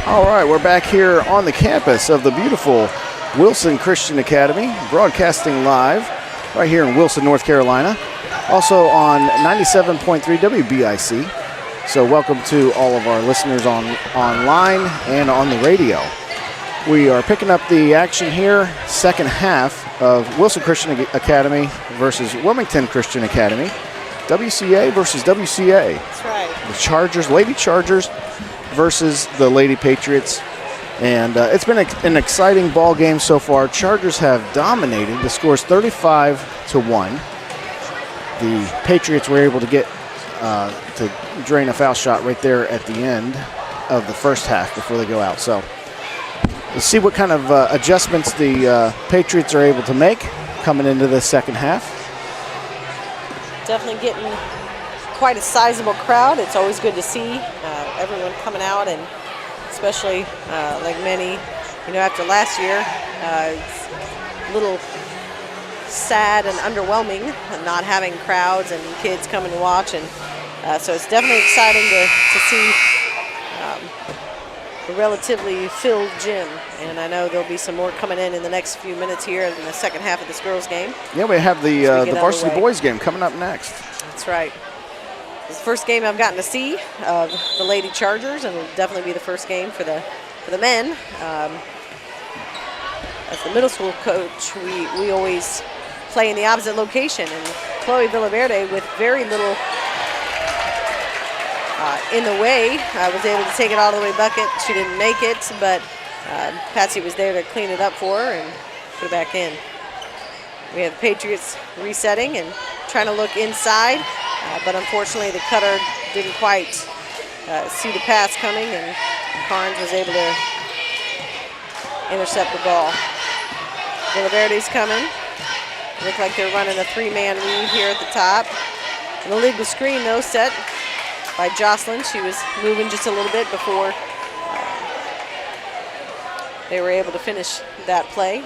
All right, we're back here on the campus of the beautiful Wilson Christian Academy, broadcasting live right here in Wilson, North Carolina. Also on 97.3 WBIC. So welcome to all of our listeners online and on the radio. We are picking up the action here, second half of Wilson Christian Academy versus Wilmington Christian Academy. WCA versus WCA. That's right. The Chargers, Lady Chargers versus the Lady Patriots. And it's been an exciting ball game so far. Chargers have dominated. The score is 35-1. The Patriots were able to get to drain a foul shot right there at the end of the first half before they go out. So Let's see what kind of adjustments the Patriots are able to make coming into the second half. Definitely getting quite a sizable crowd. It's always good to see everyone coming out, and especially like many, after last year, it's a little sad and underwhelming not having crowds and kids coming to watch, and so it's definitely exciting to see a relatively filled gym, and I know there'll be some more coming in the next few minutes here in the second half of this girls' game. Yeah, we have the varsity boys game coming up next. That's right. It's the first game I've gotten to see of the Lady Chargers, and it'll definitely be the first game for the men. As the middle school coach, we always play in the opposite location, and Chloe Villaverde, with very little in the way, was able to take it all the way bucket. She didn't make it, but Patsy was there to clean it up for her and put it back in. We have the Patriots resetting and trying to look inside, but unfortunately the cutter didn't quite see the pass coming, and Carnes was able to intercept the ball. Villaverde's coming. Look like they're running a three-man weave here at the top. An illegal screen, though, set by Jocelyn. She was moving just a little bit before they were able to finish that play.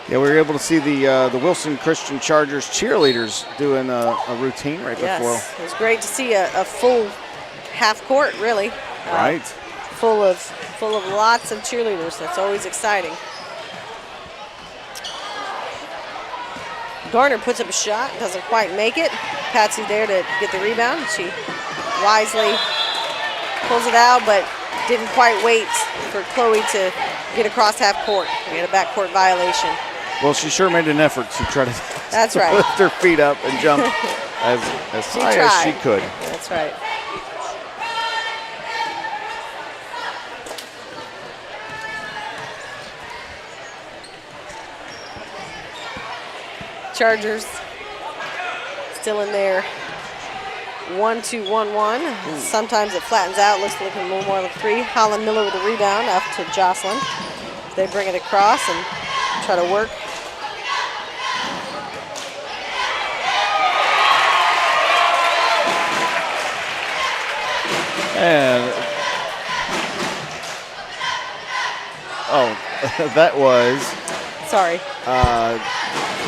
Yeah, we were able to see the Wilson Christian Chargers cheerleaders doing a routine right before. Yes, it was great to see a full half court, really. Right. Full of lots of cheerleaders. That's always exciting. Garner puts up a shot, doesn't quite make it. Patsy there to get the rebound. She wisely pulls it out, but didn't quite wait for Chloe to get across half court. We had a backcourt violation. Well, she sure made an effort to try to That's right. lift her feet up and jump as high as she could. That's right. Chargers still in there. 1-2-1-1. Sometimes it flattens out, looks like a little more like three. Holland Miller with a rebound off to Jocelyn. They bring it across and try to work. And that was Sorry.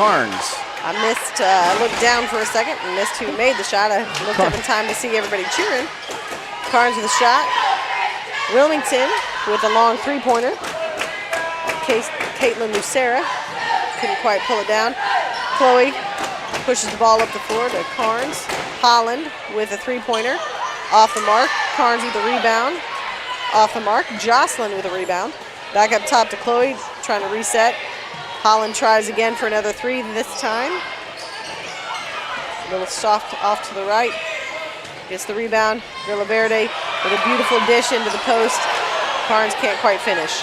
Carnes. I missed, looked down for a second and missed who made the shot. I looked up in time to see everybody cheering. Carnes with a shot. Wilmington with a long three-pointer. Caitlin Lucera couldn't quite pull it down. Chloe pushes the ball up the floor to Carnes. Holland with a three-pointer. Off the mark. Carnes with a rebound. Off the mark. Jocelyn with a rebound. Back up top to Chloe, trying to reset. Holland tries again for another three this time. A little soft off to the right. Gets the rebound. Villaverde with a beautiful dish into the post. Carnes can't quite finish.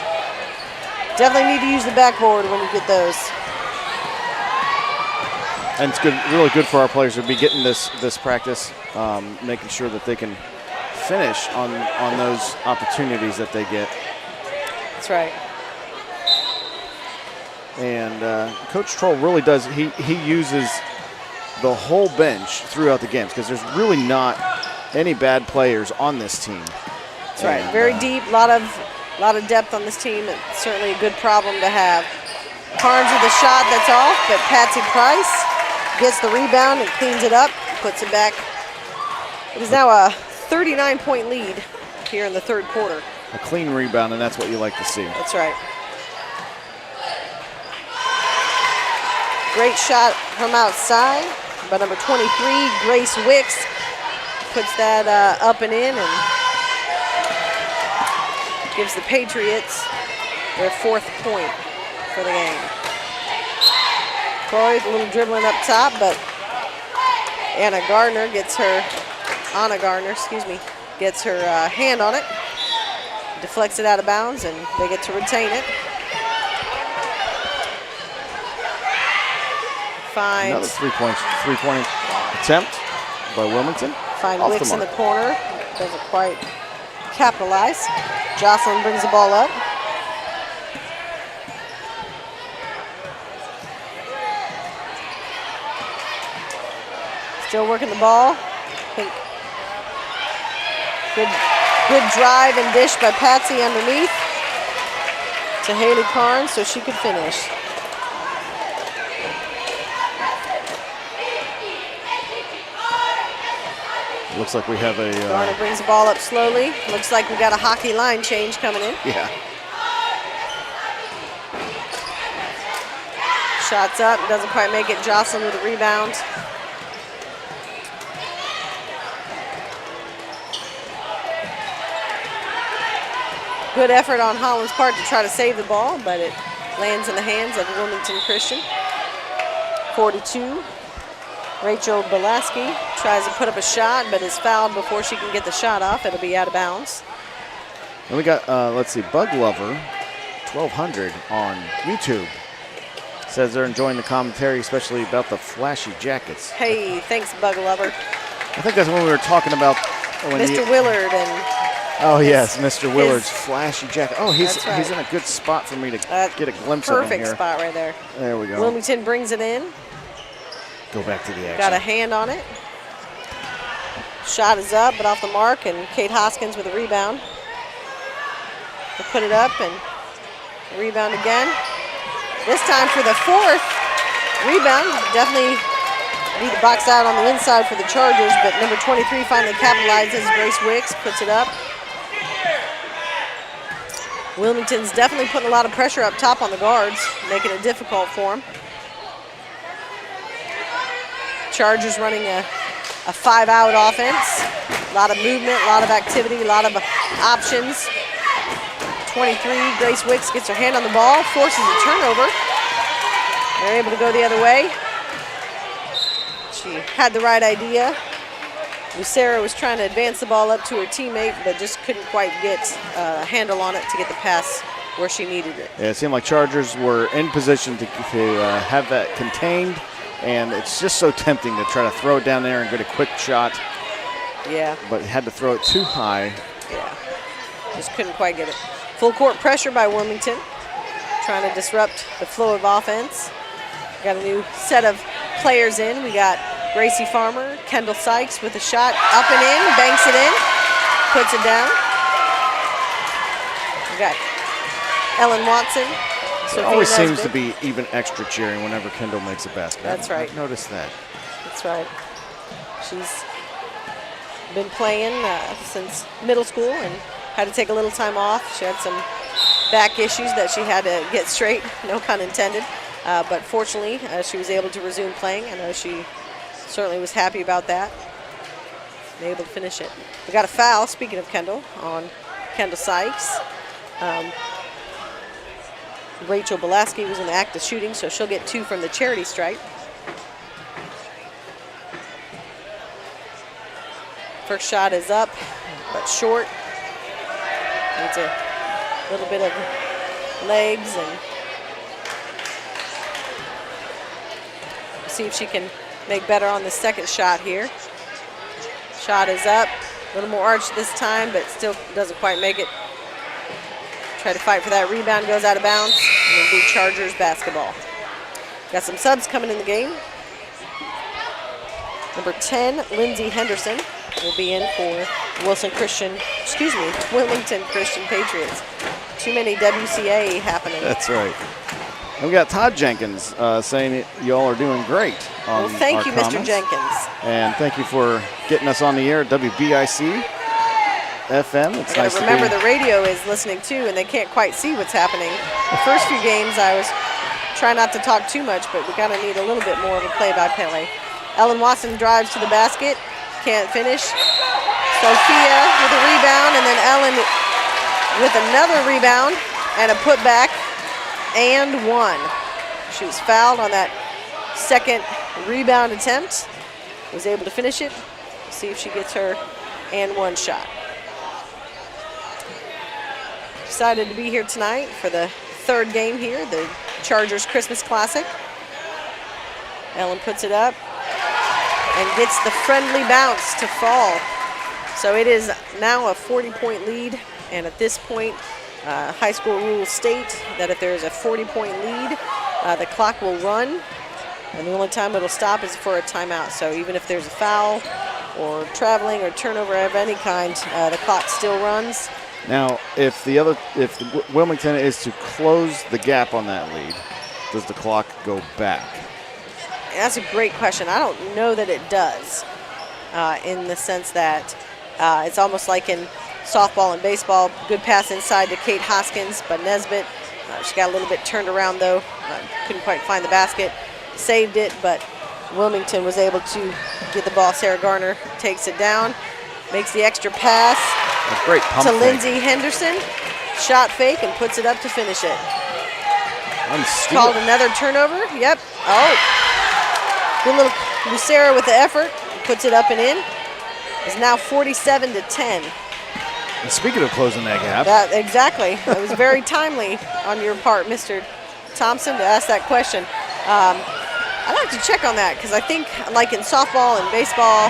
Definitely need to use the backboard when you get those. And it's good, really good for our players to be getting this practice, making sure that they can finish on those opportunities that they get. That's right. And Coach Troll really does, he uses the whole bench throughout the games because there's really not any bad players on this team. That's right. Very deep, lot of depth on this team. It's certainly a good problem to have. Carnes with a shot that's off, but Patsy Price gets the rebound and cleans it up, puts it back. It is now a 39-point lead here in the third quarter. A clean rebound, and that's what you like to see. That's right. Great shot from outside by number 23, Grace Wicks. Puts that up and in and gives the Patriots their fourth point for the game. Chloe, a little dribbling up top, but Anna Gardner gets her hand on it, deflects it out of bounds, and they get to retain it. Another three-point attempt by Wilmington. Find Wicks in the corner. Doesn't quite capitalize. Jocelyn brings the ball up. Still working the ball. I think good drive and dish by Patsy underneath to Haley Carnes so she could finish. Looks like we have a... Garner brings the ball up slowly. Looks like we got a hockey line change coming in. Yeah. Shots up, doesn't quite make it. Jocelyn with a rebound. Good effort on Holland's part to try to save the ball, but it lands in the hands of Wilmington Christian. 42. Rachel Belaski tries to put up a shot, but is fouled before she can get the shot off. It'll be out of bounds. And we got, let's see, Bug Lover 1200 on YouTube. Says they're enjoying the commentary, especially about the flashy jackets. Hey, thanks, Bug Lover. I think that's when we were talking about when Mr. Willard and... Oh, yes, Mr. Willard's flashy jacket. Oh, he's in a good spot for me to get a glimpse of him here. Perfect spot right there. There we go. Wilmington brings it in. Go back to the action. Got a hand on it. Shot is up, but off the mark, and Kate Hoskins with a rebound. We'll put it up and rebound again. This time for the fourth rebound. Definitely need to box out on the inside for the Chargers, but number 23 finally capitalizes. Grace Wicks puts it up. Wilmington's definitely putting a lot of pressure up top on the guards, making it difficult for them. Chargers running a 5-out offense. A lot of movement, a lot of activity, a lot of options. 23, Grace Wicks gets her hand on the ball, forces a turnover. They're able to go the other way. She had the right idea. Lucera was trying to advance the ball up to her teammate, but just couldn't quite get a handle on it to get the pass where she needed it. Yeah, it seemed like Chargers were in position to have that contained, and it's just so tempting to try to throw it down there and get a quick shot. Yeah. But had to throw it too high. Yeah, just couldn't quite get it. Full court pressure by Wilmington, trying to disrupt the flow of offense. Got a new set of players in. We got Gracie Farmer, Kendall Sykes with a shot up and in, banks it in, puts it down. We got Ellen Watson. It always seems to be even extra cheering whenever Kendall makes a basket. That's right. I've noticed that. That's right. She's been playing since middle school and had to take a little time off. She had some back issues that she had to get straight, no pun intended. But fortunately, she was able to resume playing. I know she certainly was happy about that. And able to finish it. We got a foul, speaking of Kendall, on Kendall Sykes. Rachel Belaski was in the act of shooting, so she'll get 2 from the charity stripe. First shot is up, but short. Needs a little bit of legs, and see if she can make better on the second shot here. Shot is up, a little more arch this time, but still doesn't quite make it. Try to fight for that rebound, goes out of bounds, and it'll be Chargers basketball. Got some subs coming in the game. Number 10, Lindsay Henderson, will be in for Wilmington Christian Patriots. Too many WCA happening. That's right. And we got Todd Jenkins saying y'all are doing great on Well, thank you, comments. Mr. Jenkins. And thank you for getting us on the air at WBIC FM. It's nice to remember be. the radio is listening too, and they can't quite see what's happening. The first few games, I was trying not to talk too much, but we kind of need a little bit more of a play-by-play. Ellen Watson drives to the basket, can't finish. Sophia with a rebound, and then Ellen with another rebound and a putback. And 1. She was fouled on that second rebound attempt. Was able to finish it. See if she gets her and 1 shot. Excited to be here tonight for the 3rd game here, the Chargers Christmas Classic. Ellen puts it up and gets the friendly bounce to fall. So it is now a 40-point lead, and at this point, high school rules state that if there is a 40-point lead, the clock will run, and the only time it'll stop is for a timeout. So even if there's a foul or traveling or turnover of any kind, the clock still runs. Now, if Wilmington is to close the gap on that lead, does the clock go back? That's a great question. I don't know that it does, in the sense that it's almost like in softball and baseball. Good pass inside to Kate Hoskins, but Nesbitt, she got a little bit turned around though. Couldn't quite find the basket. Saved it, but Wilmington was able to get the ball. Sarah Garner takes it down, makes the extra pass great pump to fake. Lindsay Henderson. Shot fake and puts it up to finish it. Called another turnover. Yep. Oh, good little Lucera with the effort. Puts it up and in. It's now 47-10. And speaking of closing that gap. Exactly. It was very timely on your part, Mr. Thompson, to ask that question. I'd like to check on that because I think, like in softball and baseball,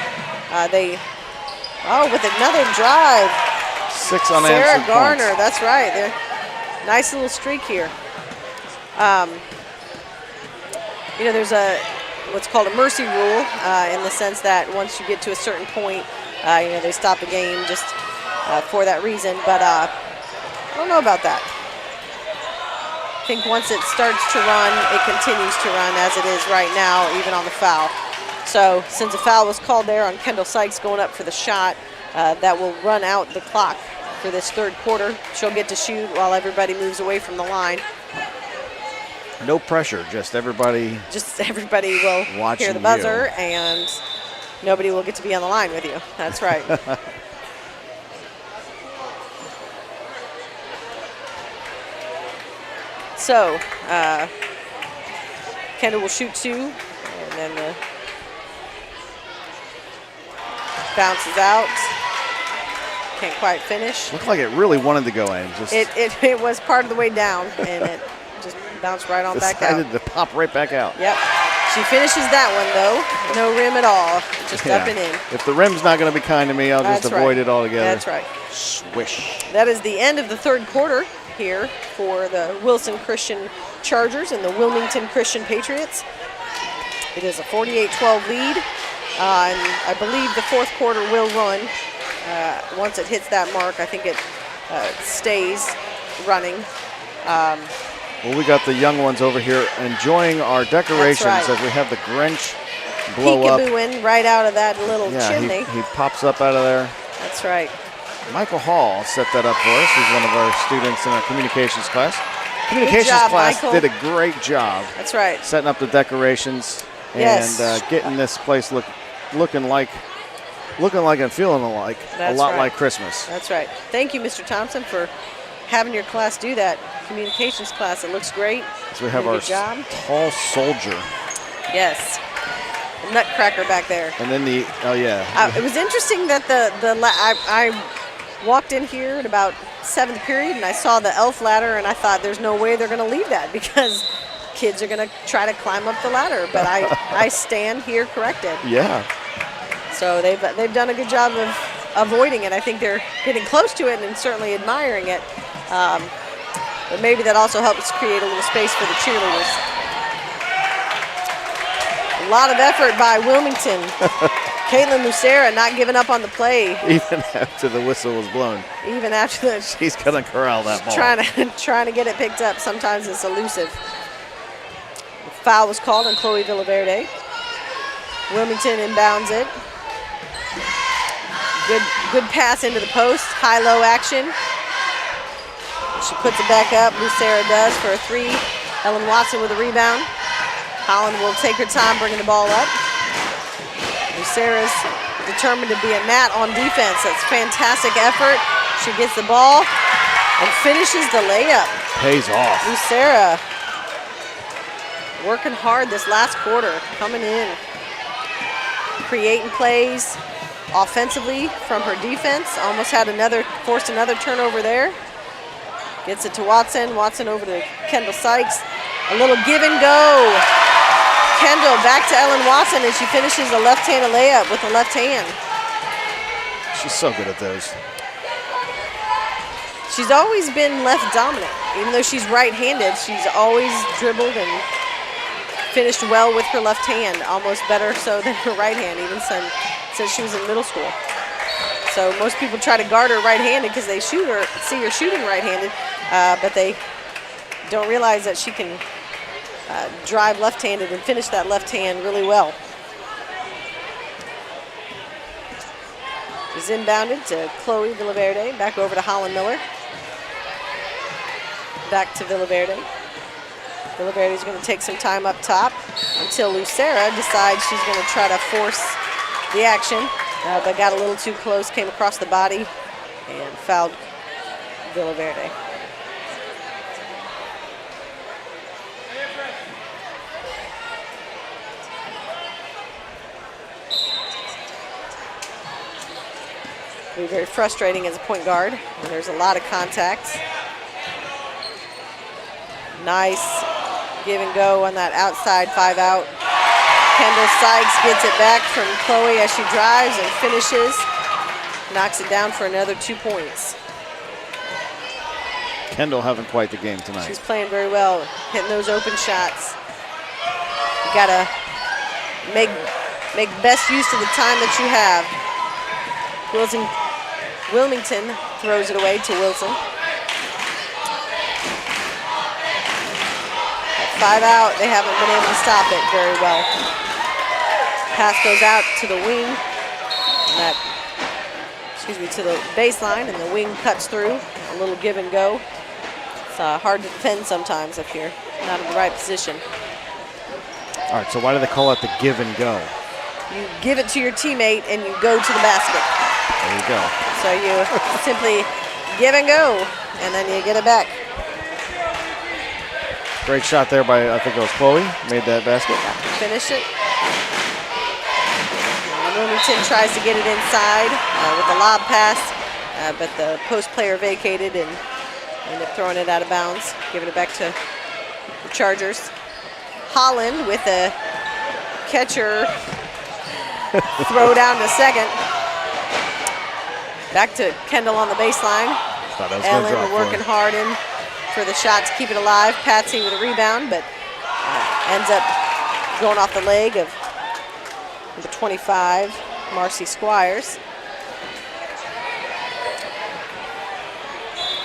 with another drive. 6 unanswered Sarah Garner, points. that's right. Nice little streak here. There's what's called a mercy rule in the sense that once you get to a certain point, they stop the game just for that reason. But I don't know about that. I think once it starts to run, it continues to run as it is right now, even on the foul. So since a foul was called there on Kendall Sykes going up for the shot, that will run out the clock for this third quarter. She'll get to shoot while everybody moves away from the line. No pressure, just everybody will hear the buzzer, and nobody will get to be on the line with you. That's right. So, Kendall will shoot 2, and then the bounces out. Can't quite finish. Looked like it really wanted to go in. It was part of the way down, and it just bounced right on back out. Decided to pop right back out. Yep. She finishes that one, though. No rim at all. Just up and in. If the rim's not going to be kind to me, I'll just avoid it altogether. That's right. Swish. That is the end of the third quarter here for the Wilson Christian Chargers and the Wilmington Christian Patriots. It is a 48-12 lead, and I believe the fourth quarter will run. Once it hits that mark, I think it stays running. Well, we got the young ones over here enjoying our decorations as we have the Grinch blow up. Peekabooing right out of that little chimney. He pops up out of there. That's right. Michael Hall set that up for us. He's one of our students in our communications class. Communications class Michael. did a great job. That's right. Setting up the decorations and getting this place looking like and feeling like a lot like Christmas. That's right. Thank you, Mr. Thompson, for having your class do that. Communications class. It looks great. So we have our tall soldier. Yes. The nutcracker back there. And then it was interesting that I walked in here at about 7th period and I saw the elf ladder and I thought there's no way they're going to leave that because kids are going to try to climb up the ladder. But I stand here corrected. Yeah. So they've done a good job of avoiding it. I think they're getting close to it and certainly admiring it. But maybe that also helps create a little space for the cheerleaders. A lot of effort by Wilmington. Caitlin Lucera not giving up on the play. Even after the whistle was blown. Even after she's going to corral that ball. Trying to get it picked up. Sometimes it's elusive. The foul was called on Chloe Villaverde. Wilmington inbounds it. Good pass into the post. High-low action. She puts it back up. Lucera does for a 3. Ellen Watson with a rebound. Holland will take her time bringing the ball up. Lucera's determined to be a gnat on defense. That's fantastic effort. She gets the ball and finishes the layup. Pays off. Lucera working hard this last quarter, coming in, creating plays offensively from her defense. Almost forced another turnover there. Gets it to Watson. Watson over to Kendall Sykes. A little give and go. Kendall back to Ellen Watson, and she finishes a left-handed layup with the left hand. She's so good at those. She's always been left dominant. Even though she's right-handed, she's always dribbled and finished well with her left hand, almost better so than her right hand, even since she was in middle school. So most people try to guard her right-handed because they see her shooting right-handed, but they don't realize that she can drive left-handed and finish that left hand really well. She's inbounded to Chloe Villaverde, back over to Holland Miller. Back to Villaverde. Villaverde's going to take some time up top until Lucera decides she's going to try to force the action, but got a little too close, came across the body, and fouled Villaverde. It'll be very frustrating as a point guard when there's a lot of contact. Nice give and go on that outside 5-out. Kendall Sykes gets it back from Chloe as she drives and finishes. Knocks it down for another 2 points. Kendall having quite the game tonight. She's playing very well, hitting those open shots. You gotta make best use of the time that you have. Wilmington throws it away to Wilson. 5-out, they haven't been able to stop it very well. Pass goes out to the wing, to the baseline, and the wing cuts through. A little give and go. It's hard to defend sometimes if you're not in the right position. All right, so why do they call it the give and go? You give it to your teammate and you go to the basket. There you go. So you simply give and go, and then you get it back. Great shot there by, I think it was Chloe, made that basket. Finish it. Wilmington tries to get it inside with a lob pass, but the post player vacated and ended up throwing it out of bounds, giving it back to the Chargers. Holland with a catcher throw down to second. Back to Kendall on the baseline. Ellen working hard in for the shot to keep it alive. Patsy with a rebound, but ends up going off the leg of number 25, Marcy Squires.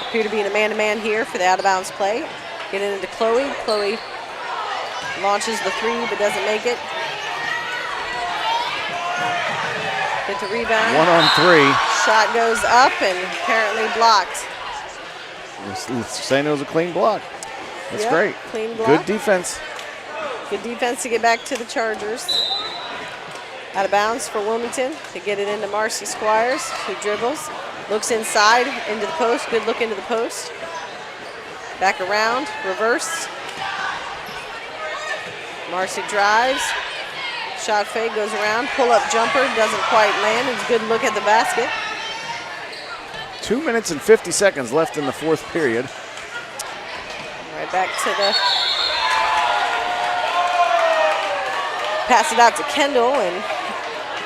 Appear to be in a man-to-man here for the out-of-bounds play. Getting into Chloe. Chloe launches the three, but doesn't make it. Get the rebound. 1 on 3. Shot goes up and apparently blocked. Saying it was a clean block. That's great. Clean block. Good defense. Good defense to get back to the Chargers. Out of bounds for Wilmington to get it into Marcy Squires, who dribbles. Looks inside into the post. Good look into the post. Back around, reverse. Marcy drives. Shot fake goes around. Pull-up jumper doesn't quite land. It's a good look at the basket. 2 minutes and 50 seconds left in the fourth period. Right back to the pass it out to Kendall, and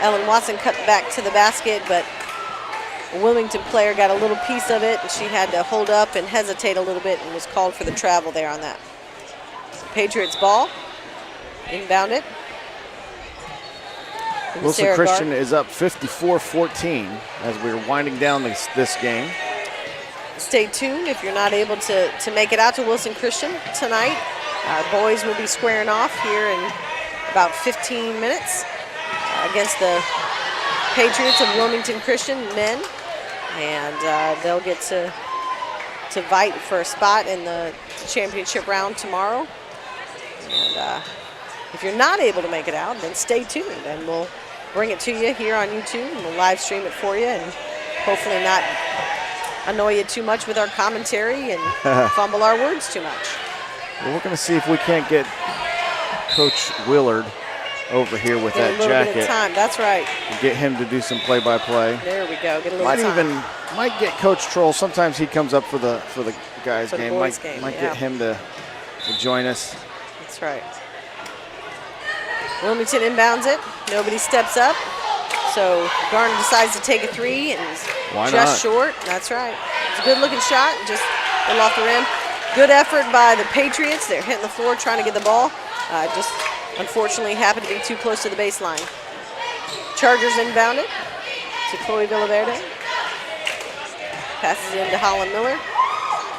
Ellen Watson cut back to the basket, but a Wilmington player got a little piece of it, and she had to hold up and hesitate a little bit and was called for the travel there on that. Patriots ball. Inbound it. Wilson Christian is up 54-14 as we're winding down this game. Stay tuned if you're not able to make it out to Wilson Christian tonight. Boys will be squaring off here in about 15 minutes against the Patriots of Wilmington Christian men. And they'll get to fight for a spot in the championship round tomorrow. And if you're not able to make it out, then stay tuned and we'll bring it to you here on YouTube and we'll live stream it for you and hopefully not annoy you too much with our commentary and fumble our words too much. Well, we're going to see if we can't get Coach Willard over here with that jacket. A little bit of time, that's right. Get him to do some play-by-play. There we go, get a little time. Might get Coach Troll. Sometimes he comes up for the guys' game. Boys' game. Might get him to join us. That's right. Wilmington inbounds it. Nobody steps up. So Garner decides to take a three and is just short. That's right. It's a good-looking shot, just a little off the rim. Good effort by the Patriots. They're hitting the floor trying to get the ball. Just unfortunately happened to be too close to the baseline. Chargers inbounded to Chloe Villaverde. Passes it into Holland Miller.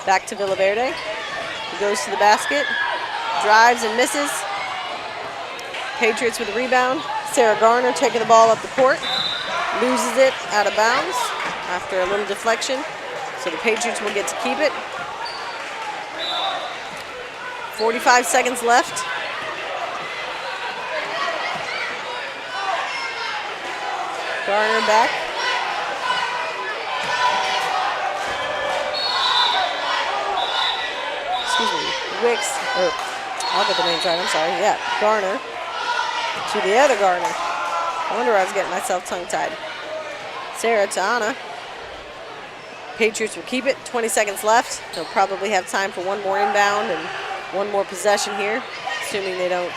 Back to Villaverde. He goes to the basket. Drives and misses. Patriots with a rebound. Sarah Garner taking the ball up the court. Loses it out of bounds after a little deflection. So the Patriots will get to keep it. 45 seconds left. Garner back. Excuse me, Wicks, I'll get the names right, I'm sorry, yeah, Garner to the other Garner. I wonder where I was getting myself tongue-tied. Sarah to Anna. Patriots will keep it, 20 seconds left. They'll probably have time for one more inbound and one more possession here, assuming they don't,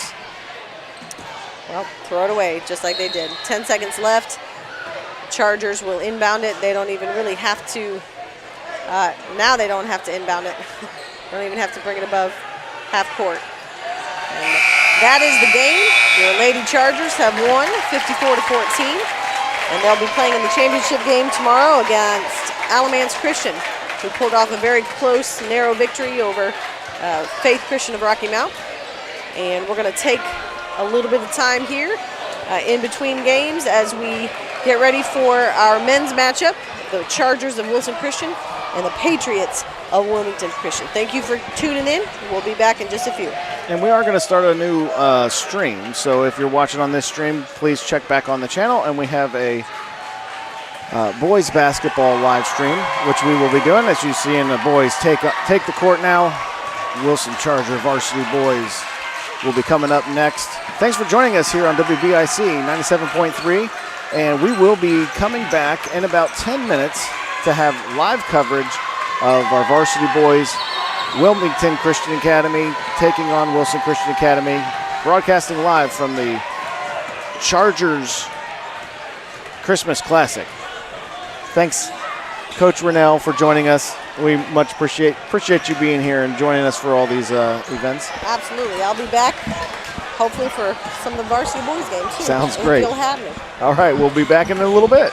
well, throw it away just like they did. 10 seconds left. Chargers will inbound it. They don't even really have to, now they don't have to inbound it. Don't even have to bring it above half court. And that is the game. Your Lady Chargers have won 54-14. And they'll be playing in the championship game tomorrow against Alamance Christian, who pulled off a very close, narrow victory over Faith Christian of Rocky Mount. And we're going to take a little bit of time here in between games as we get ready for our men's matchup, the Chargers of Wilson Christian and the Patriots of Wilmington Christian. Thank you for tuning in. We'll be back in just a few. And we are going to start a new stream, so if you're watching on this stream, please check back on the channel, and we have a boys basketball live stream, which we will be doing. As you see in the boys take the court now. Wilson Charger varsity boys will be coming up next. Thanks for joining us here on WBIC 97.3, and we will be coming back in about 10 minutes to have live coverage of our varsity boys, Wilmington Christian Academy taking on Wilson Christian Academy, broadcasting live from the Chargers Christmas Classic. Thanks, Coach Rennell, for joining us. We much appreciate you being here and joining us for all these events. Absolutely. I'll be back hopefully for some of the varsity boys games too. Sounds great. If you'll have me. All right, we'll be back in a little bit.